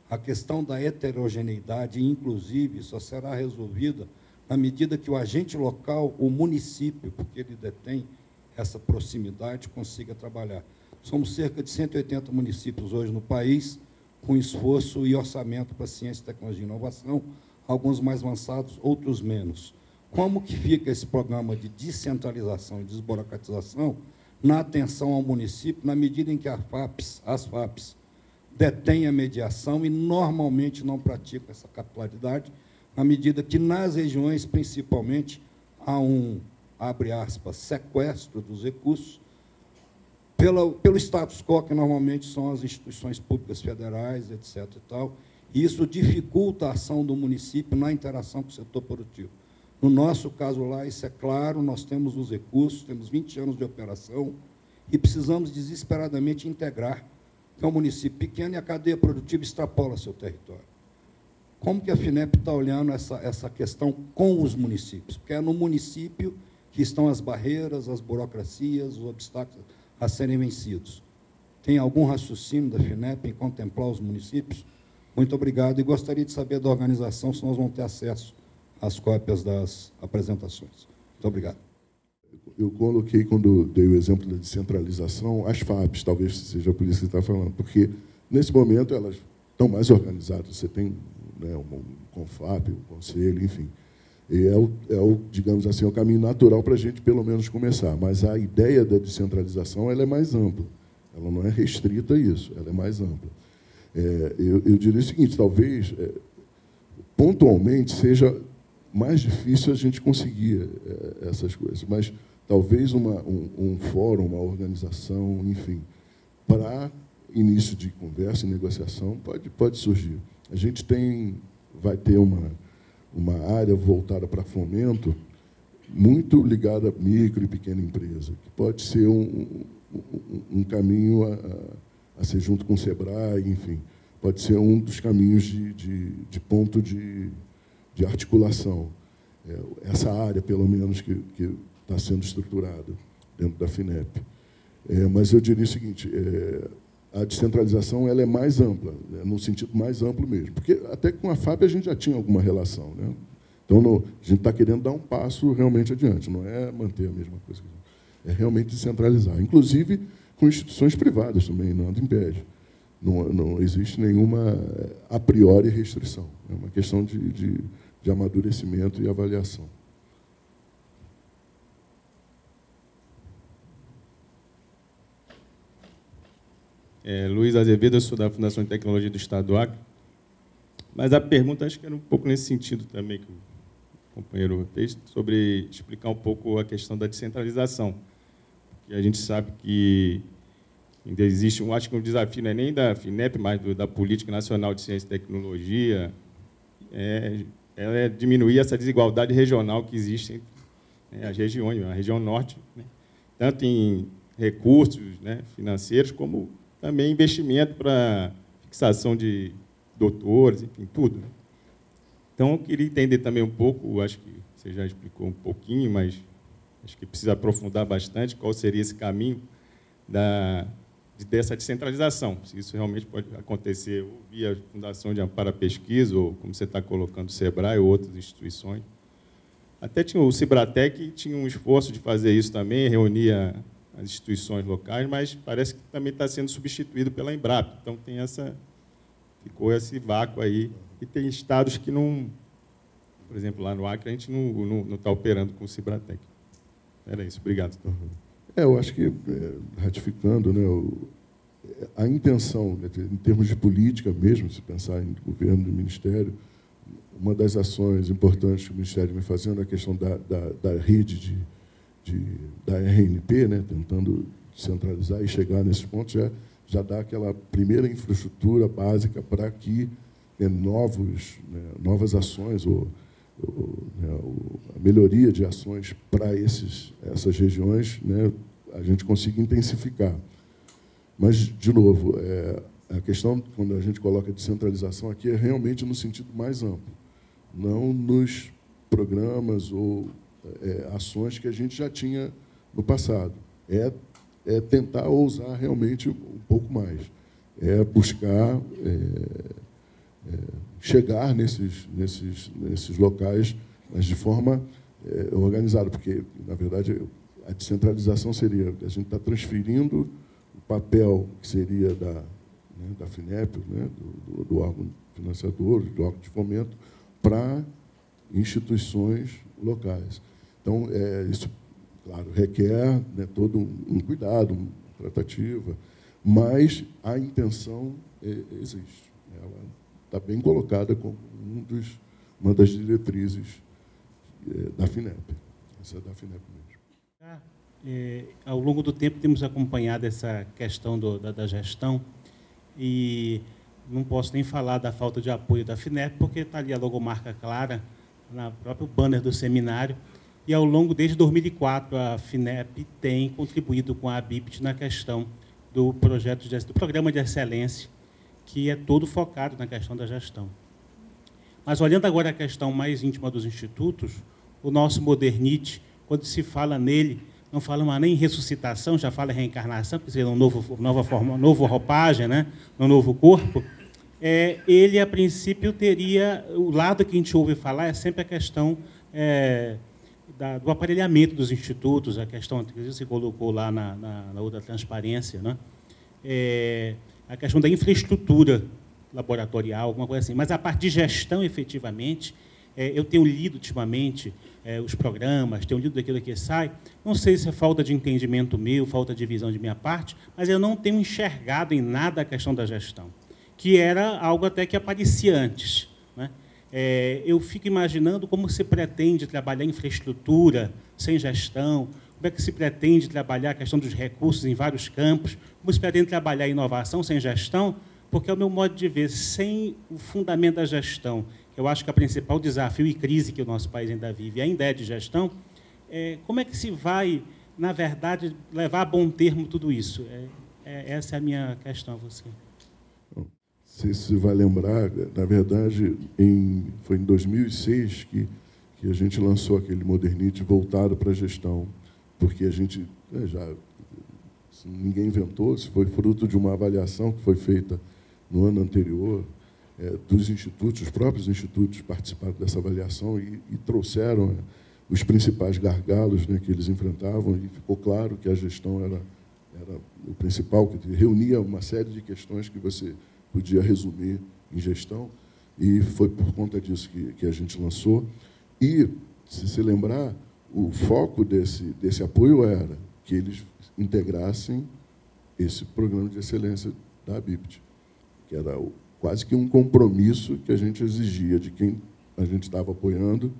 A questão da heterogeneidade, inclusive, só será resolvida na medida que o agente local, o município, porque ele detém essa proximidade, consiga trabalhar. Somos cerca de 180 municípios hoje no país, com esforço e orçamento para ciência, tecnologia e inovação, alguns mais avançados, outros menos. Como que fica esse programa de descentralização e desburocratização na atenção ao município, na medida em que as FAPs detêm a mediação e normalmente não praticam essa capilaridade, na medida que nas regiões, principalmente, há abre aspas, sequestro dos recursos, pelo status quo, que normalmente são as instituições públicas federais, etc. E isso dificulta a ação do município na interação com o setor produtivo. No nosso caso lá, isso é claro, nós temos os recursos, temos 20 anos de operação e precisamos desesperadamente integrar, que é um município pequeno e a cadeia produtiva extrapola seu território. Como que a FINEP está olhando essa questão com os municípios? Porque é no município que estão as barreiras, as burocracias, os obstáculos a serem vencidos. Tem algum raciocínio da FINEP em contemplar os municípios? Muito obrigado. E gostaria de saber da organização se nós vamos ter acesso às cópias das apresentações. Muito obrigado. Eu coloquei, quando dei o exemplo da descentralização, as FAPs, talvez seja por isso que você está falando, porque, nesse momento, elas estão mais organizadas. Você tem, né, um CONFAP, um conselho, enfim. E digamos assim, o caminho natural para a gente, pelo menos, começar. Mas a ideia da descentralização ela é mais ampla. Ela não é restrita a isso, ela é mais ampla. Eu diria o seguinte, talvez, pontualmente, seja mais difícil a gente conseguir essas coisas, mas talvez um fórum, uma organização, enfim, para início de conversa e negociação, pode surgir. A gente vai ter uma área voltada para fomento muito ligada à micro e pequena empresa, que pode ser um caminho a ser junto com o SEBRAE, enfim, pode ser um dos caminhos de ponto de articulação. Essa área, pelo menos, que está sendo estruturada dentro da FINEP. Mas eu diria o seguinte, a descentralização ela é mais ampla, né, no sentido mais amplo mesmo, porque até com a FAP a gente já tinha alguma relação, né? Então, a gente está querendo dar um passo realmente adiante, não é manter a mesma coisa, é realmente descentralizar, inclusive com instituições privadas também, nada impede. Não existe nenhuma, a priori, restrição. É uma questão de amadurecimento e avaliação. Luiz Azevedo, eu sou da Fundação de Tecnologia do Estado do Acre. Mas a pergunta, acho que era um pouco nesse sentido também que o companheiro fez, sobre explicar um pouco a questão da descentralização. Porque a gente sabe que ainda existe, acho que um desafio não é nem da FINEP, mas da Política Nacional de Ciência e Tecnologia, é diminuir essa desigualdade regional que existe entre as regiões, a região norte, né, tanto em recursos, né, financeiros, como também investimento para fixação de doutores, enfim, tudo. Então, eu queria entender também um pouco, acho que você já explicou um pouquinho, mas acho que precisa aprofundar bastante qual seria esse caminho dessa descentralização, se isso realmente pode acontecer ou via Fundação de Amparo à Pesquisa, ou, como você está colocando, o SEBRAE ou outras instituições. Até tinha o Cibratec, tinha um esforço de fazer isso também, reunia as instituições locais, mas parece que também está sendo substituído pela Embrapa. Então, ficou esse vácuo aí. E tem estados que não... Por exemplo, lá no Acre, a gente não está operando com o Cibratec. Era isso. Obrigado. Eu acho que, ratificando, né, a intenção, né, em termos de política mesmo, se pensar em governo e ministério, uma das ações importantes que o Ministério vem fazendo é a questão da rede da RNP, né, tentando centralizar e chegar nesses pontos, já dá aquela primeira infraestrutura básica para que novas ações ou a melhoria de ações para essas regiões, né, a gente consiga intensificar. Mas, de novo, a questão, quando a gente coloca descentralização aqui, é realmente no sentido mais amplo, não nos programas ou ações que a gente já tinha no passado. É tentar ousar realmente um pouco mais. É buscar chegar nesses locais, mas de forma organizada, porque, na verdade, a descentralização seria a gente está transferindo o papel que seria da FINEP, né, do órgão financiador, do órgão de fomento, para instituições locais. Então, isso, claro, requer, né, todo um cuidado, uma tratativa, mas a intenção existe. Ela está bem colocada como uma das diretrizes da FINEP. Essa é da FINEP mesmo. Ao longo do tempo, temos acompanhado essa questão da gestão e não posso nem falar da falta de apoio da FINEP, porque está ali a logomarca clara, no próprio banner do seminário, e, ao longo, desde 2004, a FINEP tem contribuído com a ABIPT na questão do programa de excelência, que é todo focado na questão da gestão. Mas, olhando agora a questão mais íntima dos institutos, o nosso Modernite, quando se fala nele, não fala mais nem em ressuscitação, já fala em reencarnação, quer dizer, nova forma, nova roupagem, né, um novo corpo. Ele, a princípio, teria... O lado que a gente ouve falar é sempre a questão do aparelhamento dos institutos, a questão que você colocou lá na outra transparência, né? A questão da infraestrutura laboratorial, alguma coisa assim. Mas, a parte de gestão, efetivamente, eu tenho lido, ultimamente, os programas, tenho lido daquilo que sai. Não sei se é falta de entendimento meu, falta de visão de minha parte, mas eu não tenho enxergado em nada a questão da gestão, que era algo até que aparecia antes, né? Eu fico imaginando como se pretende trabalhar infraestrutura sem gestão, como é que se pretende trabalhar a questão dos recursos em vários campos, como se pretende trabalhar a inovação sem gestão, porque, ao meu modo de ver, sem o fundamento da gestão, que eu acho que é o principal desafio e crise que o nosso país ainda vive, ainda é de gestão, Como é que se vai, na verdade, levar a bom termo tudo isso? Essa é a minha questão a você. Você vai lembrar, na verdade, foi em 2006 que a gente lançou aquele Modernity voltado para a gestão, porque a gente ninguém inventou, isso foi fruto de uma avaliação que foi feita no ano anterior, dos institutos, os próprios institutos participaram dessa avaliação e trouxeram os principais gargalos, né, que eles enfrentavam, e ficou claro que a gestão era o principal, que reunia uma série de questões que você podia resumir em gestão, e foi por conta disso que a gente lançou. E, se se lembrar, o foco desse apoio era que eles integrassem esse programa de excelência da ABIPT, que era quase que um compromisso que a gente exigia de quem a gente estava apoiando,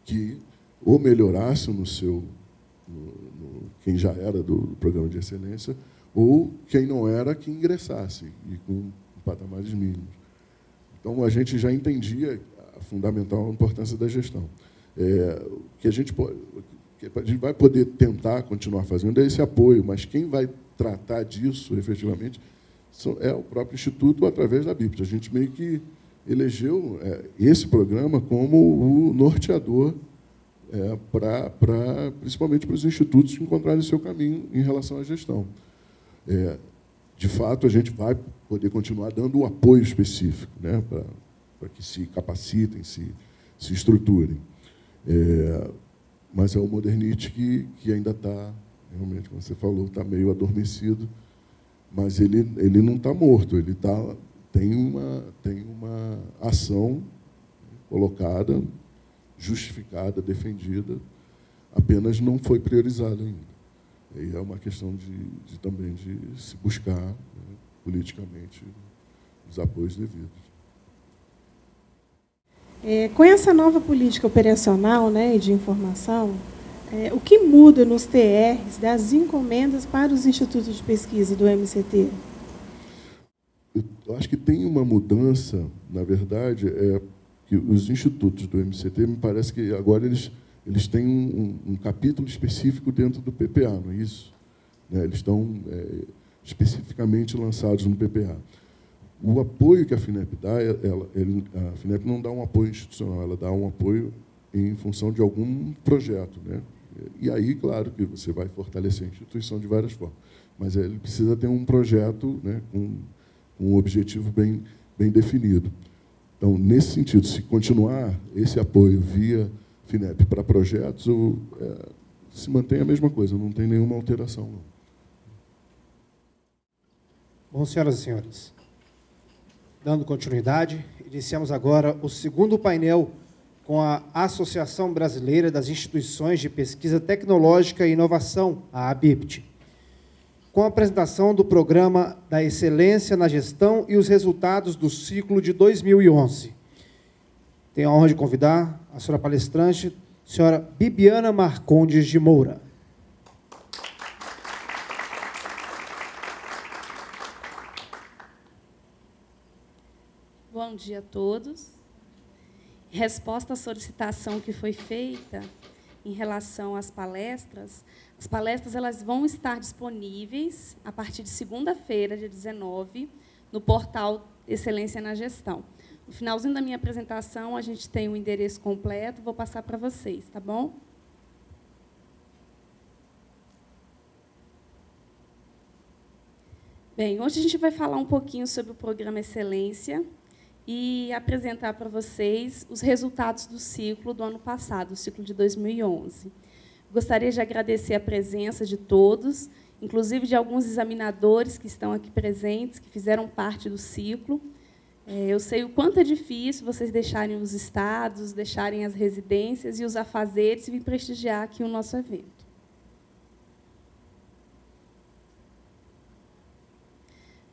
que ou melhorasse quem já era do programa de excelência, ou quem não era, que ingressasse, e com patamares mínimos. Então, a gente já entendia a fundamental importância da gestão. Que a gente vai poder tentar continuar fazendo esse apoio, mas quem vai tratar disso, efetivamente, é o próprio Instituto, através da BIPT. A gente meio que elegeu esse programa como o norteador principalmente para os institutos encontrarem o seu caminho em relação à gestão. De fato, a gente vai poder continuar dando o apoio específico, né, para que se capacitem, se estruturem. Mas é o Modernity que ainda está, realmente, como você falou, está meio adormecido, mas ele não está morto, ele tem uma ação colocada, justificada, defendida, apenas não foi priorizada ainda. E é uma questão também de se buscar, né, politicamente, os apoios devidos. Com essa nova política operacional, né, de informação, o que muda nos TRs das encomendas para os institutos de pesquisa do MCT? Eu acho que tem uma mudança, na verdade, que os institutos do MCT, me parece que agora eles têm um capítulo específico dentro do PPA, não é isso? Eles estão especificamente lançados no PPA. O apoio que a FINEP dá, a FINEP não dá um apoio institucional, ela dá um apoio em função de algum projeto, né? E aí, claro, que você vai fortalecer a instituição de várias formas, mas ele precisa ter um projeto, né, com um objetivo bem definido. Então, nesse sentido, se continuar esse apoio via FINEP para projetos, se mantém a mesma coisa, não tem nenhuma alteração. Não. Bom, senhoras e senhores, dando continuidade, iniciamos agora o segundo painel com a Associação Brasileira das Instituições de Pesquisa Tecnológica e Inovação, a ABIPT, com a apresentação do Programa da Excelência na Gestão e os resultados do ciclo de 2011. Tenho a honra de convidar a senhora palestrante, senhora Bibiana Marcondes de Moura. Bom dia a todos. Em resposta à solicitação que foi feita em relação às palestras, as palestras elas vão estar disponíveis a partir de segunda-feira, dia 19, no portal Excelência na Gestão. No finalzinho da minha apresentação, a gente tem o endereço completo, vou passar para vocês, tá bom? Bem, hoje a gente vai falar um pouquinho sobre o programa Excelência e apresentar para vocês os resultados do ciclo do ano passado, o ciclo de 2011. Gostaria de agradecer a presença de todos, inclusive de alguns examinadores que estão aqui presentes, que fizeram parte do ciclo. Eu sei o quanto é difícil vocês deixarem os estados, deixarem as residências e os afazeres e vir prestigiar aqui o nosso evento.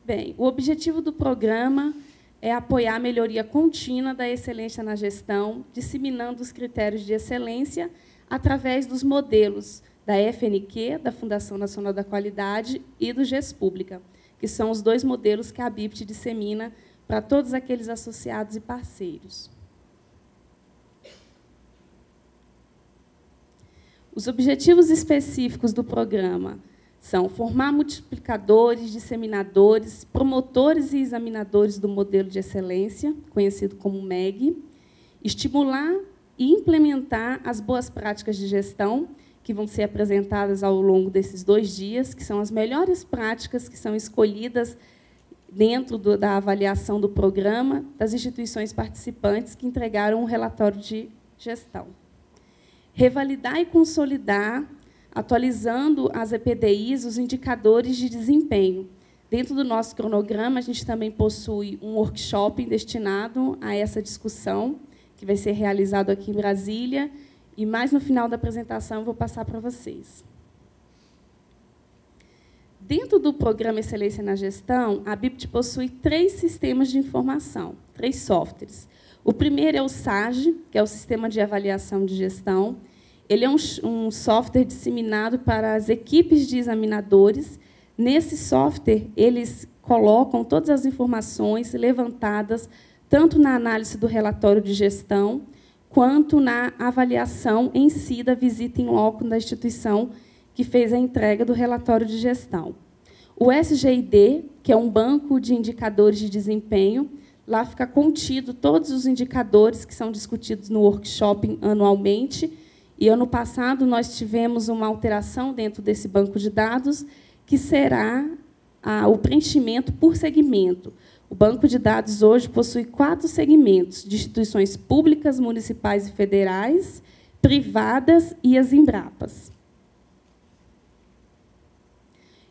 Bem, o objetivo do programa é apoiar a melhoria contínua da excelência na gestão, disseminando os critérios de excelência através dos modelos da FNQ, da Fundação Nacional da Qualidade, e do GES-Pública, que são os dois modelos que a BIPT dissemina para todos aqueles associados e parceiros. Os objetivos específicos do programa são formar multiplicadores, disseminadores, promotores e examinadores do modelo de excelência, conhecido como MEG, estimular e implementar as boas práticas de gestão, que vão ser apresentadas ao longo desses 2 dias, que são as melhores práticas que são escolhidas dentro da avaliação do programa das instituições participantes que entregaram um relatório de gestão. Revalidar e consolidar, atualizando as EPDIs, os indicadores de desempenho. Dentro do nosso cronograma, a gente também possui um workshop destinado a essa discussão, que vai ser realizado aqui em Brasília, e mais no final da apresentação eu vou passar para vocês. Dentro do programa Excelência na Gestão, a BIPT possui 3 sistemas de informação, 3 softwares. O primeiro é o SAGE, que é o Sistema de Avaliação de Gestão. Ele é um software disseminado para as equipes de examinadores. Nesse software, eles colocam todas as informações levantadas, tanto na análise do relatório de gestão, quanto na avaliação em si da visita em loco da instituição que fez a entrega do relatório de gestão. O SGID, que é um banco de indicadores de desempenho, lá fica contido todos os indicadores que são discutidos no workshop anualmente, e, ano passado, nós tivemos uma alteração dentro desse banco de dados, que será o preenchimento por segmento. O banco de dados hoje possui 4 segmentos, de instituições públicas, municipais e federais, privadas e as Embrapas.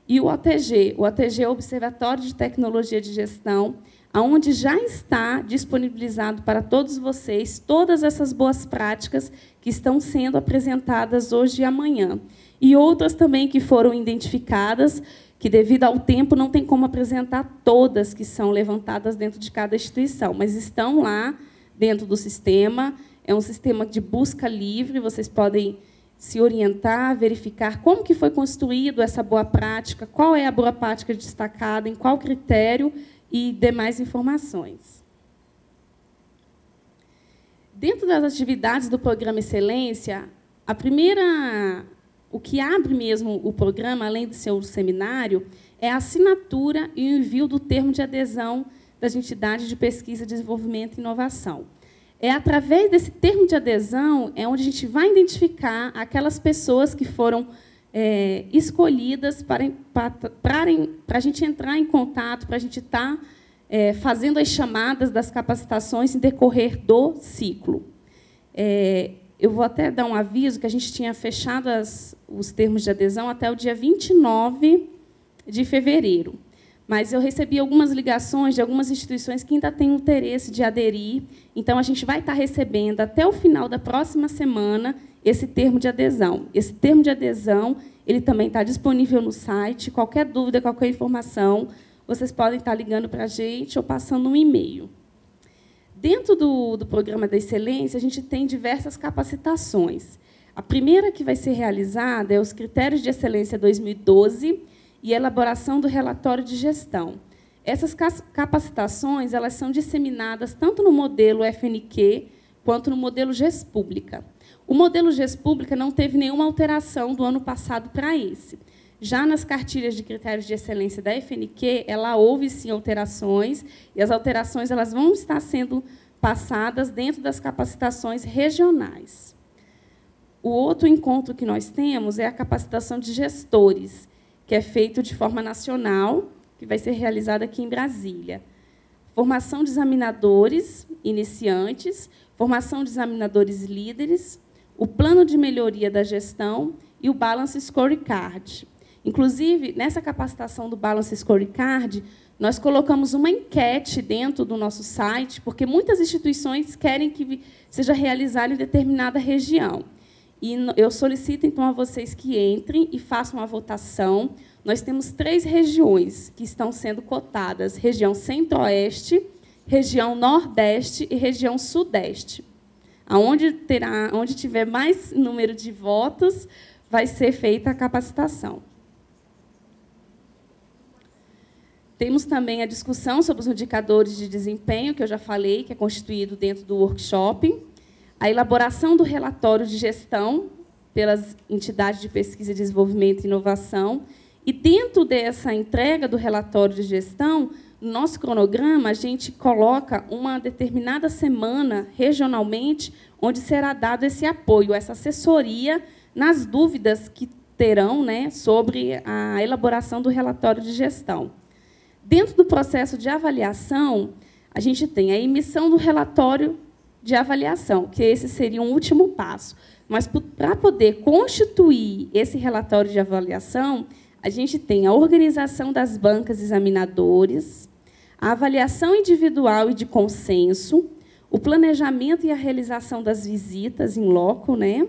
E o OTG é o Observatório de Tecnologia de Gestão, onde já está disponibilizado para todos vocês todas essas boas práticas que estão sendo apresentadas hoje e amanhã. E outras também que foram identificadas, que, devido ao tempo, não tem como apresentar todas que são levantadas dentro de cada instituição, mas estão lá dentro do sistema. É um sistema de busca livre, vocês podem se orientar, verificar como que foi construído essa boa prática, qual é a boa prática destacada, em qual critério e demais informações. Dentro das atividades do programa Excelência, o que abre mesmo o programa, além de ser o seminário, é a assinatura e o envio do termo de adesão das entidades de pesquisa, desenvolvimento e inovação. É através desse termo de adesão onde a gente vai identificar aquelas pessoas que foram escolhidas para a gente entrar em contato, para a gente estar fazendo as chamadas das capacitações em decorrer do ciclo. Eu vou até dar um aviso que a gente tinha fechado os termos de adesão até o dia 29 de fevereiro. Mas eu recebi algumas ligações de algumas instituições que ainda têm interesse de aderir. Então, a gente vai estar recebendo, até o final da próxima semana, esse termo de adesão. Esse termo de adesão ele também está disponível no site. Qualquer dúvida, qualquer informação, vocês podem estar ligando para a gente ou passando um e-mail. Dentro do programa da Excelência, a gente tem diversas capacitações. A primeira que vai ser realizada é os Critérios de Excelência 2012 e elaboração do relatório de gestão. Essas capacitações elas são disseminadas tanto no modelo FNQ quanto no modelo GES-Pública. O modelo GES-Pública não teve nenhuma alteração do ano passado para esse. Já nas cartilhas de critérios de excelência da FNQ, houve, sim, alterações, e as alterações elas vão estar sendo passadas dentro das capacitações regionais. O outro encontro que nós temos é a capacitação de gestores, que é feito de forma nacional, que vai ser realizada aqui em Brasília. Formação de examinadores iniciantes, formação de examinadores líderes, o plano de melhoria da gestão e o Balance Scorecard. Inclusive, nessa capacitação do Balance Scorecard, nós colocamos uma enquete dentro do nosso site, porque muitas instituições querem que seja realizada em determinada região. E eu solicito, então, a vocês que entrem e façam a votação. Nós temos 3 regiões que estão sendo cotadas: região Centro-Oeste, região Nordeste e região Sudeste. Onde tiver mais número de votos, vai ser feita a capacitação. Temos também a discussão sobre os indicadores de desempenho, que eu já falei, que é constituído dentro do workshop. A elaboração do relatório de gestão, pelas entidades de pesquisa, desenvolvimento e inovação. E, dentro dessa entrega do relatório de gestão, no nosso cronograma, a gente coloca uma determinada semana, regionalmente, onde será dado esse apoio, essa assessoria nas dúvidas que terão, né, sobre a elaboração do relatório de gestão. Dentro do processo de avaliação, a gente tem a emissão do relatório de avaliação, que esse seria um último passo. Mas, para poder constituir esse relatório de avaliação, a gente tem a organização das bancas examinadores, a avaliação individual e de consenso, o planejamento e a realização das visitas em loco, né,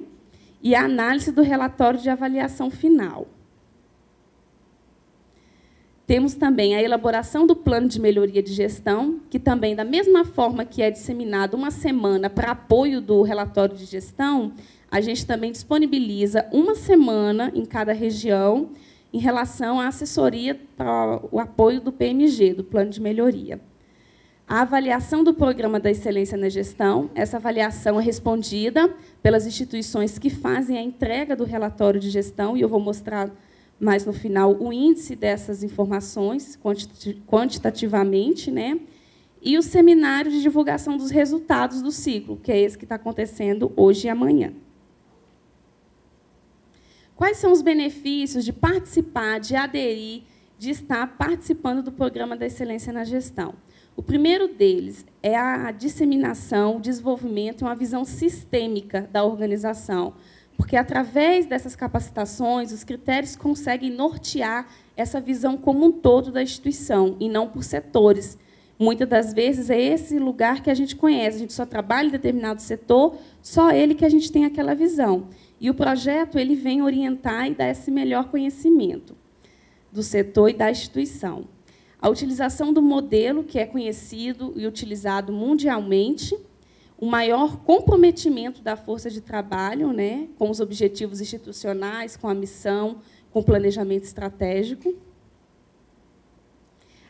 e a análise do relatório de avaliação final. Temos também a elaboração do plano de melhoria de gestão, que também, da mesma forma que é disseminado uma semana para apoio do relatório de gestão, a gente também disponibiliza uma semana em cada região em relação à assessoria para o apoio do PMG, do Plano de Melhoria. A avaliação do Programa da Excelência na Gestão, essa avaliação é respondida pelas instituições que fazem a entrega do relatório de gestão, e eu vou mostrar mais no final o índice dessas informações, quantitativamente, né? E o seminário de divulgação dos resultados do ciclo, que é esse que está acontecendo hoje e amanhã. Quais são os benefícios de participar, de aderir, de estar participando do Programa da Excelência na Gestão? O primeiro deles é a disseminação, o desenvolvimento, uma visão sistêmica da organização, porque, através dessas capacitações, os critérios conseguem nortear essa visão como um todo da instituição, e não por setores. Muitas das vezes, é esse lugar que a gente conhece, a gente só trabalha em determinado setor, só ele que a gente tem aquela visão. E o projeto ele vem orientar e dar esse melhor conhecimento do setor e da instituição. A utilização do modelo, que é conhecido e utilizado mundialmente, o maior comprometimento da força de trabalho, né, com os objetivos institucionais, com a missão, com o planejamento estratégico,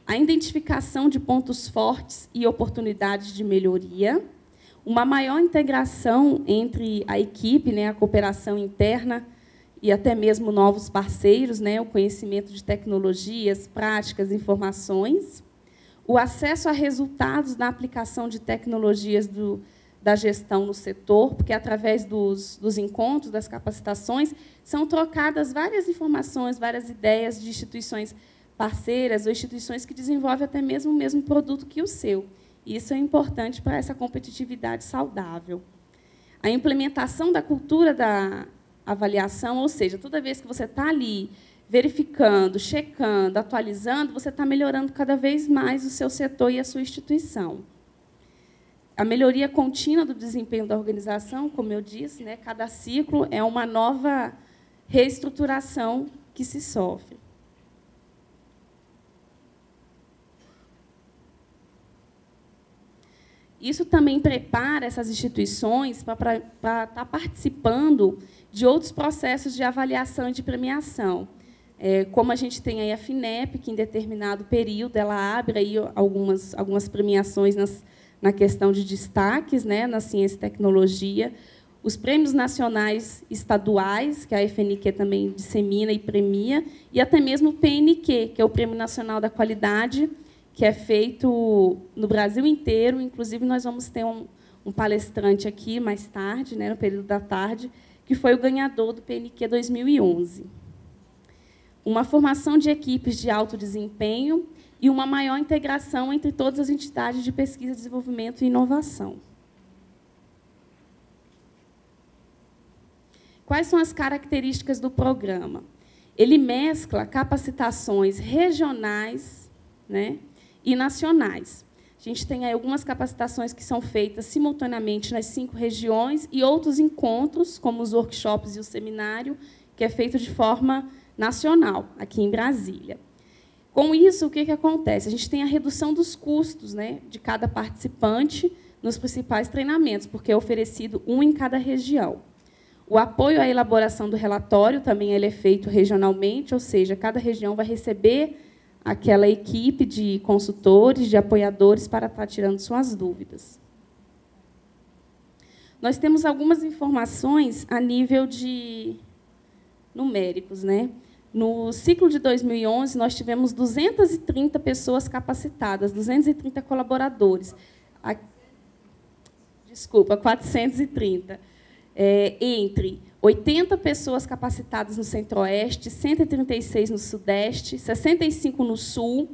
a identificação de pontos fortes e oportunidades de melhoria, uma maior integração entre a equipe, né, a cooperação interna e até mesmo novos parceiros, né, o conhecimento de tecnologias, práticas, informações, o acesso a resultados na aplicação de tecnologias da gestão no setor, porque, através dos encontros, das capacitações, são trocadas várias informações, várias ideias de instituições parceiras ou instituições que desenvolvem até mesmo o mesmo produto que o seu. Isso é importante para essa competitividade saudável. A implementação da cultura da avaliação, ou seja, toda vez que você está ali verificando, checando, atualizando, você está melhorando cada vez mais o seu setor e a sua instituição. A melhoria contínua do desempenho da organização, como eu disse, né, cada ciclo é uma nova reestruturação que se sofre. Isso também prepara essas instituições para estar participando de outros processos de avaliação e de premiação. Como a gente tem aí a FINEP, que, em determinado período, ela abre aí algumas premiações na questão de destaques, né, na ciência e tecnologia, os prêmios nacionais estaduais, que a FNQ também dissemina e premia, e até mesmo o PNQ, que é o Prêmio Nacional da Qualidade, que é feito no Brasil inteiro. Inclusive, nós vamos ter um palestrante aqui mais tarde, né, no período da tarde, que foi o ganhador do PNQ 2011. Uma formação de equipes de alto desempenho e uma maior integração entre todas as entidades de pesquisa, desenvolvimento e inovação. Quais são as características do programa? Ele mescla capacitações regionais, né, e nacionais. A gente tem aí algumas capacitações que são feitas simultaneamente nas 5 regiões e outros encontros, como os workshops e o seminário, que é feito de forma nacional, aqui em Brasília. Com isso, o que acontece? A gente tem a redução dos custos, né, de cada participante nos principais treinamentos, porque é oferecido um em cada região. O apoio à elaboração do relatório também ele é feito regionalmente, ou seja, cada região vai receber aquela equipe de consultores, de apoiadores, para estar tirando suas dúvidas. Nós temos algumas informações a nível de numéricos, né? No ciclo de 2011, nós tivemos 230 pessoas capacitadas, 230 colaboradores. Desculpa, 430. Entre 80 pessoas capacitadas no Centro-Oeste, 136 no Sudeste, 65 no Sul,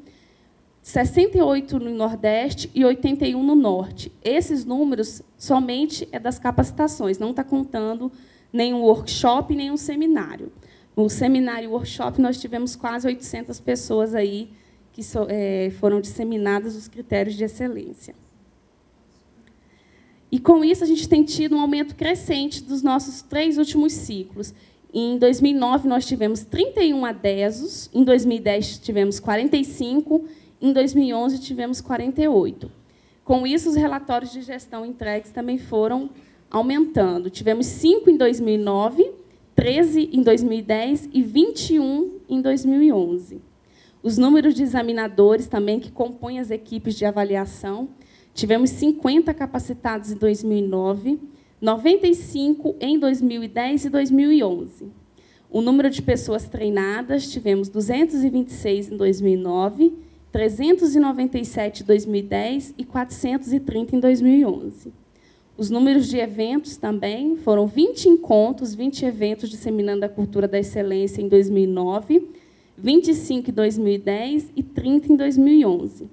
68 no Nordeste e 81 no Norte. Esses números somente é das capacitações, não está contando nenhum workshop, nenhum seminário. No seminário e workshop, nós tivemos quase 800 pessoas aí que foram disseminadas os critérios de excelência. E, com isso, a gente tem tido um aumento crescente dos nossos 3 últimos ciclos. Em 2009, nós tivemos 31 adesos, em 2010, tivemos 45, em 2011, tivemos 48. Com isso, os relatórios de gestão entregues também foram aumentando. Tivemos 5 em 2009, 13 em 2010 e 21 em 2011. Os números de examinadores também que compõem as equipes de avaliação, tivemos 50 capacitados em 2009, 95 em 2010 e 2011. O número de pessoas treinadas, tivemos 226 em 2009, 397 em 2010 e 430 em 2011. Os números de eventos também foram 20 encontros, 20 eventos disseminando a cultura da excelência em 2009, 25 em 2010 e 30 em 2011.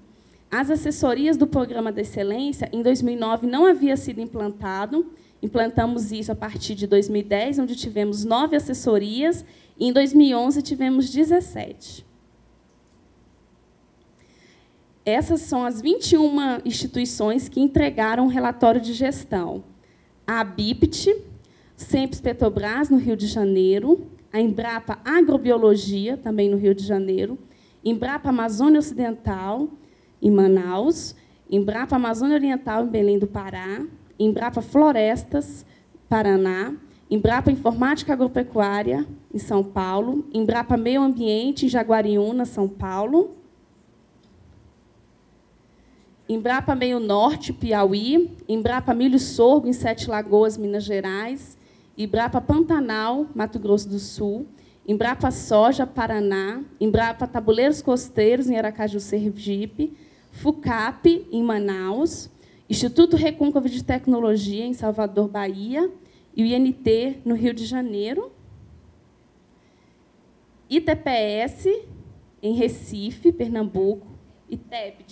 As assessorias do Programa da Excelência, em 2009, não havia sido implantado. Implantamos isso a partir de 2010, onde tivemos 9 assessorias, e em 2011 tivemos 17. Essas são as 21 instituições que entregaram um relatório de gestão. A ABIPT, Sempre Petrobras, no Rio de Janeiro, a Embrapa Agrobiologia, também no Rio de Janeiro, Embrapa Amazônia Ocidental, em Manaus, Embrapa Amazônia Oriental, em Belém do Pará, Embrapa Florestas, Paraná, Embrapa Informática Agropecuária, em São Paulo, Embrapa Meio Ambiente, em Jaguariúna, São Paulo, Embrapa Meio Norte, Piauí, Embrapa Milho e Sorgo, em Sete Lagoas, Minas Gerais, Embrapa Pantanal, Mato Grosso do Sul, Embrapa Soja, Paraná, Embrapa Tabuleiros Costeiros, em Aracaju, Sergipe, FUCAP, em Manaus, Instituto Recôncavo de Tecnologia, em Salvador, Bahia, e o INT, no Rio de Janeiro, ITPS, em Recife, Pernambuco, ITEP,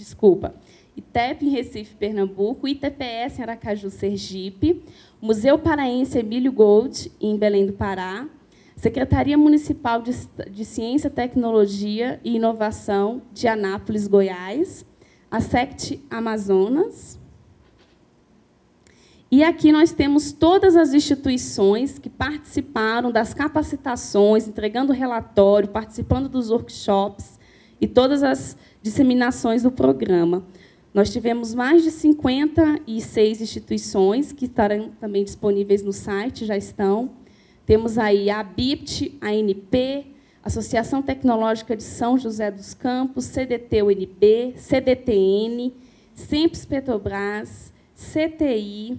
em Recife, Pernambuco, ITPS, em Aracaju, Sergipe, Museu Paraense Emílio Gold, em Belém do Pará, Secretaria Municipal de Ciência, Tecnologia e Inovação de Anápolis, Goiás, a SECT Amazonas. E aqui nós temos todas as instituições que participaram das capacitações, entregando relatório, participando dos workshops e todas as disseminações do programa. Nós tivemos mais de 56 instituições que estarão também disponíveis no site, já estão. Temos aí a ABIPT, a ANP, Associação Tecnológica de São José dos Campos, CDT-UNB, CDTN, Sempre Petrobras, CTI,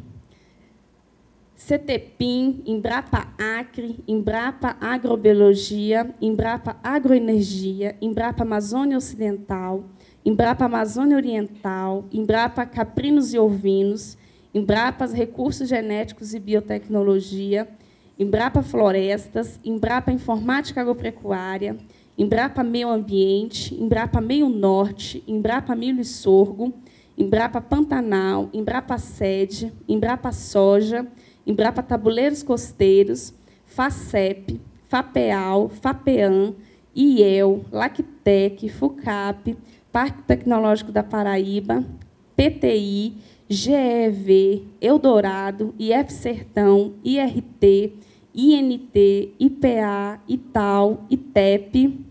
CTPIM, Embrapa Acre, Embrapa Agrobiologia, Embrapa Agroenergia, Embrapa Amazônia Ocidental, Embrapa Amazônia Oriental, Embrapa Caprinos e Ovinos, Embrapa Recursos Genéticos e Biotecnologia, Embrapa Florestas, Embrapa Informática Agropecuária, Embrapa Meio Ambiente, Embrapa Meio Norte, Embrapa Milho e Sorgo, Embrapa Pantanal, Embrapa Sede, Embrapa Soja, Embrapa Tabuleiros Costeiros, FACEP, FAPEAL, FAPEAM, IEL, Lactec, FUCAP, Parque Tecnológico da Paraíba, PTI, GEV, Eldorado, IF Sertão, IRT, INT, IPA, ITAL, ITEP,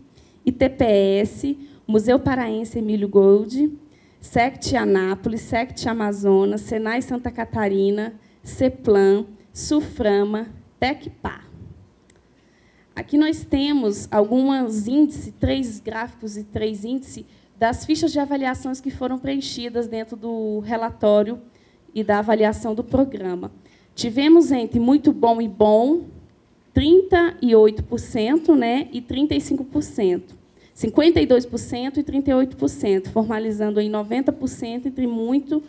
ITPS, Museu Paraense Emílio Gold, SECT Anápolis, SECT Amazonas, Senai Santa Catarina, CEPLAN, SUFRAMA, TECPA. Aqui nós temos alguns índices, 3 gráficos e 3 índices, das fichas de avaliações que foram preenchidas dentro do relatório e da avaliação do programa. Tivemos entre muito bom e bom 38%, né, e 35%. 52% e 38%, formalizando em 90%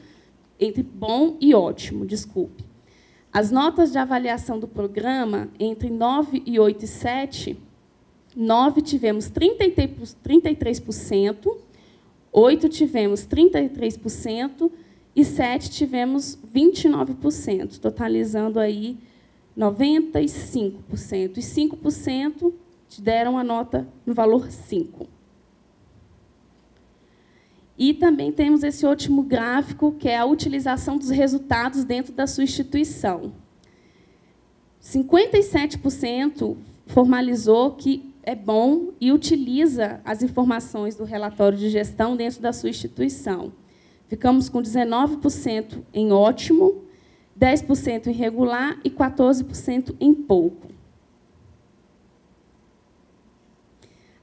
entre bom e ótimo, desculpe. As notas de avaliação do programa, entre 9 e 8 e 7, 9 tivemos 33%, 8 tivemos 33% e 7 tivemos 29%, totalizando aí 95%. E 5% deram a nota no valor 5. E também temos esse último gráfico, que é a utilização dos resultados dentro da sua instituição. 57% formalizou que é bom e utiliza as informações do relatório de gestão dentro da sua instituição. Ficamos com 19% em ótimo, 10% em regular e 14% em pouco.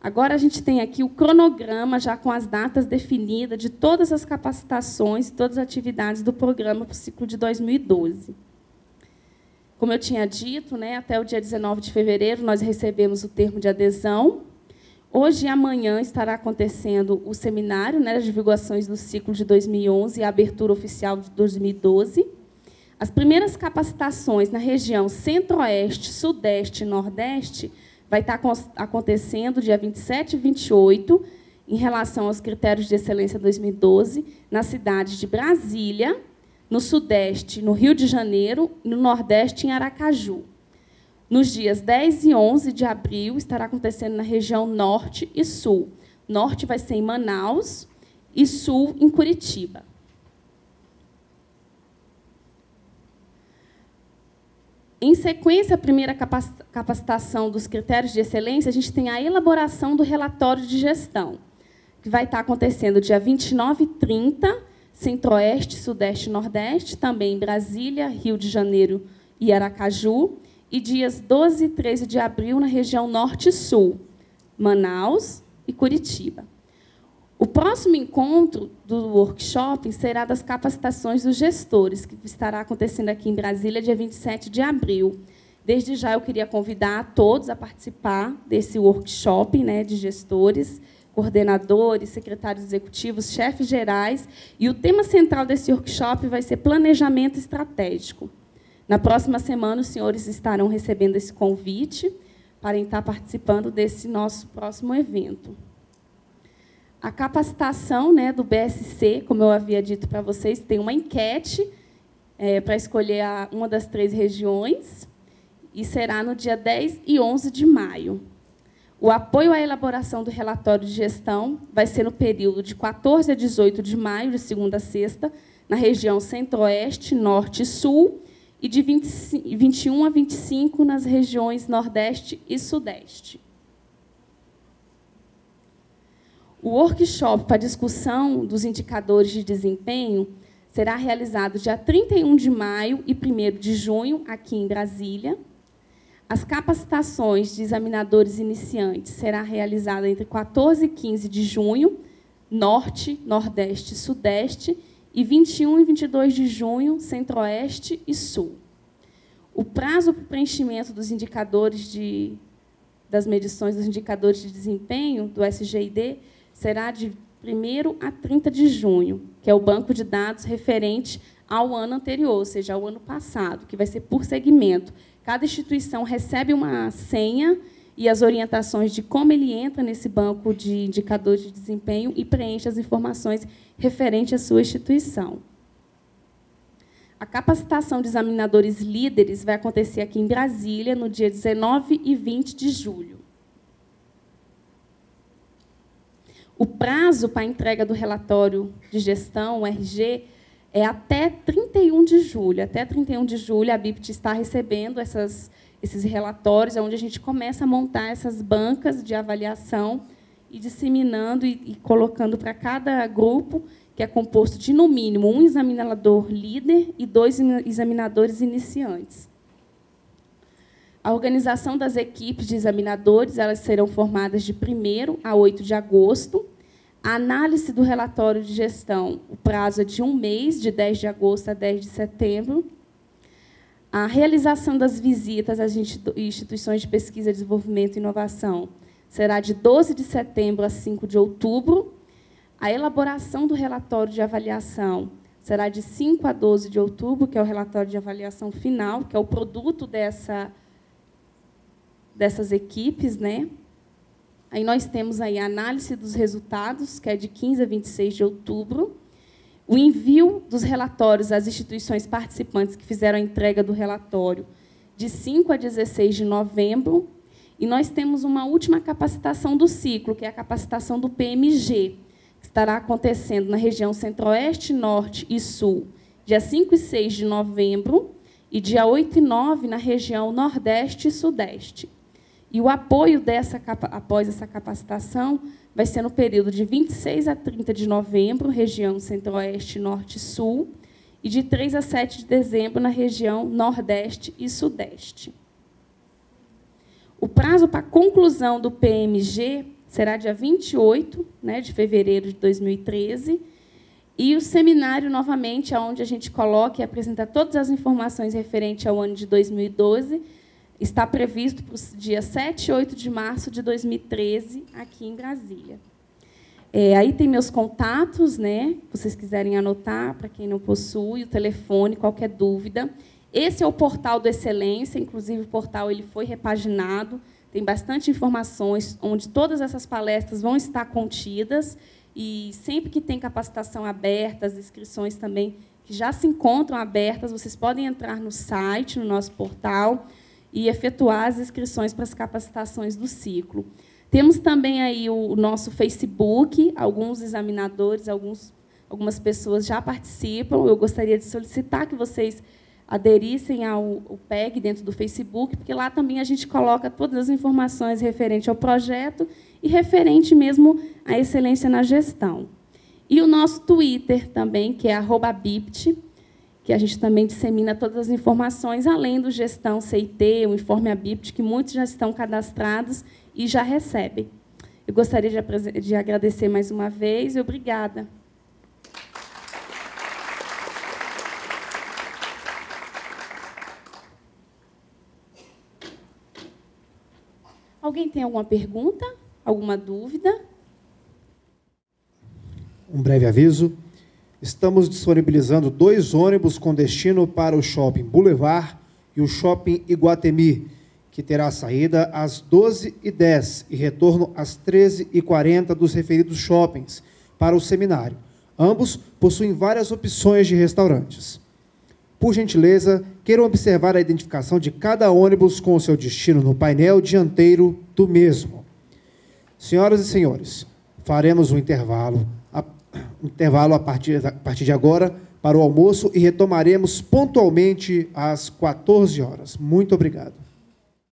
Agora, a gente tem aqui o cronograma, já com as datas definidas de todas as capacitações e todas as atividades do programa para o ciclo de 2012. Como eu tinha dito, né, até o dia 19 de fevereiro, nós recebemos o termo de adesão. Hoje e amanhã estará acontecendo o seminário, né, das divulgações do ciclo de 2011 e a abertura oficial de 2012. As primeiras capacitações na região Centro-Oeste, Sudeste e Nordeste vai estar acontecendo dia 27 e 28, em relação aos critérios de excelência 2012, na cidade de Brasília, no Sudeste, no Rio de Janeiro, e no Nordeste, em Aracaju. Nos dias 10 e 11 de abril, estará acontecendo na região Norte e Sul. Norte vai ser em Manaus e Sul em Curitiba. Em sequência, a primeira capacitação dos critérios de excelência, a gente tem a elaboração do relatório de gestão, que vai estar acontecendo dia 29 e 30, Centro-Oeste, Sudeste e Nordeste, também em Brasília, Rio de Janeiro e Aracaju, e dias 12 e 13 de abril na região Norte e Sul, Manaus e Curitiba. O próximo encontro do workshop será das capacitações dos gestores, que estará acontecendo aqui em Brasília, dia 27 de abril. Desde já, eu queria convidar a todos a participar desse workshop, né, de gestores, coordenadores, secretários executivos, chefes gerais. E o tema central desse workshop vai ser planejamento estratégico. Na próxima semana, os senhores estarão recebendo esse convite para estar participando desse nosso próximo evento. A capacitação, né, do BSC, como eu havia dito para vocês, tem uma enquete para escolher uma das 3 regiões, e será no dia 10 e 11 de maio. O apoio à elaboração do relatório de gestão vai ser no período de 14 a 18 de maio, de segunda a sexta, na região Centro-Oeste, Norte e Sul, e de 21 a 25 nas regiões Nordeste e Sudeste. O workshop para discussão dos indicadores de desempenho será realizado dia 31 de maio e 1º de junho, aqui em Brasília. As capacitações de examinadores iniciantes será realizada entre 14 e 15 de junho, Norte, Nordeste e Sudeste, e 21 e 22 de junho, Centro-Oeste e Sul. O prazo para o preenchimento dos indicadores das medições dos indicadores de desempenho do SGID será de 1º a 30 de junho, que é o banco de dados referente ao ano anterior, ou seja, ao ano passado, que vai ser por segmento. Cada instituição recebe uma senha e as orientações de como ele entra nesse banco de indicadores de desempenho e preenche as informações referentes à sua instituição. A capacitação de examinadores líderes vai acontecer aqui em Brasília, no dia 19 e 20 de julho. O prazo para a entrega do relatório de gestão, o RG, é até 31 de julho. Até 31 de julho, a BIPT está recebendo esses relatórios, onde a gente começa a montar essas bancas de avaliação e disseminando e colocando para cada grupo, que é composto de, no mínimo, um examinador líder e 2 examinadores iniciantes. A organização das equipes de examinadores elas serão formadas de 1º a 8 de agosto. A análise do relatório de gestão, o prazo é de 1 mês, de 10 de agosto a 10 de setembro. A realização das visitas às instituições de pesquisa, desenvolvimento e inovação será de 12 de setembro a 5 de outubro. A elaboração do relatório de avaliação será de 5 a 12 de outubro, que é o relatório de avaliação final, que é o produto dessas equipes, né? Aí nós temos aí a análise dos resultados, que é de 15 a 26 de outubro. O envio dos relatórios às instituições participantes que fizeram a entrega do relatório, de 5 a 16 de novembro. E nós temos uma última capacitação do ciclo, que é a capacitação do PMG, que estará acontecendo na região Centro-Oeste, Norte e Sul, dia 5 e 6 de novembro, e dia 8 e 9 na região Nordeste e Sudeste. E o apoio após essa capacitação vai ser no período de 26 a 30 de novembro, região Centro-Oeste, Norte e Sul, e de 3 a 7 de dezembro na região Nordeste e Sudeste. O prazo para a conclusão do PMG será dia 28, né, de fevereiro de 2013, e o seminário, novamente, onde a gente coloca e apresenta todas as informações referentes ao ano de 2012, está previsto para os dias 7 e 8 de março de 2013, aqui em Brasília. Aí tem meus contatos, né? Se vocês quiserem anotar, para quem não possui, o telefone, qualquer dúvida. Esse é o portal do Excelência, inclusive o portal ele foi repaginado, tem bastante informações, onde todas essas palestras vão estar contidas, e sempre que tem capacitação aberta, as inscrições também, que já se encontram abertas, vocês podem entrar no site, no nosso portal, e efetuar as inscrições para as capacitações do ciclo. Temos também aí o nosso Facebook, alguns examinadores, algumas pessoas já participam. Eu gostaria de solicitar que vocês aderissem ao PEG dentro do Facebook, porque lá também a gente coloca todas as informações referentes ao projeto e referente mesmo à excelência na gestão. E o nosso Twitter também, que é @bipt, que a gente também dissemina todas as informações, além do Gestão CIT, o Informe ABIPT, que muitos já estão cadastrados e já recebem. Eu gostaria de agradecer mais uma vez e obrigada. Alguém tem alguma pergunta? Alguma dúvida? Um breve aviso. Estamos disponibilizando 2 ônibus com destino para o Shopping Boulevard e o Shopping Iguatemi, que terá saída às 12h10 e retorno às 13h40 dos referidos shoppings para o seminário. Ambos possuem várias opções de restaurantes. Por gentileza, queiram observar a identificação de cada ônibus com o seu destino no painel dianteiro do mesmo. Senhoras e senhores, faremos um intervalo a partir de agora para o almoço e retomaremos pontualmente às 14 horas. Muito obrigado.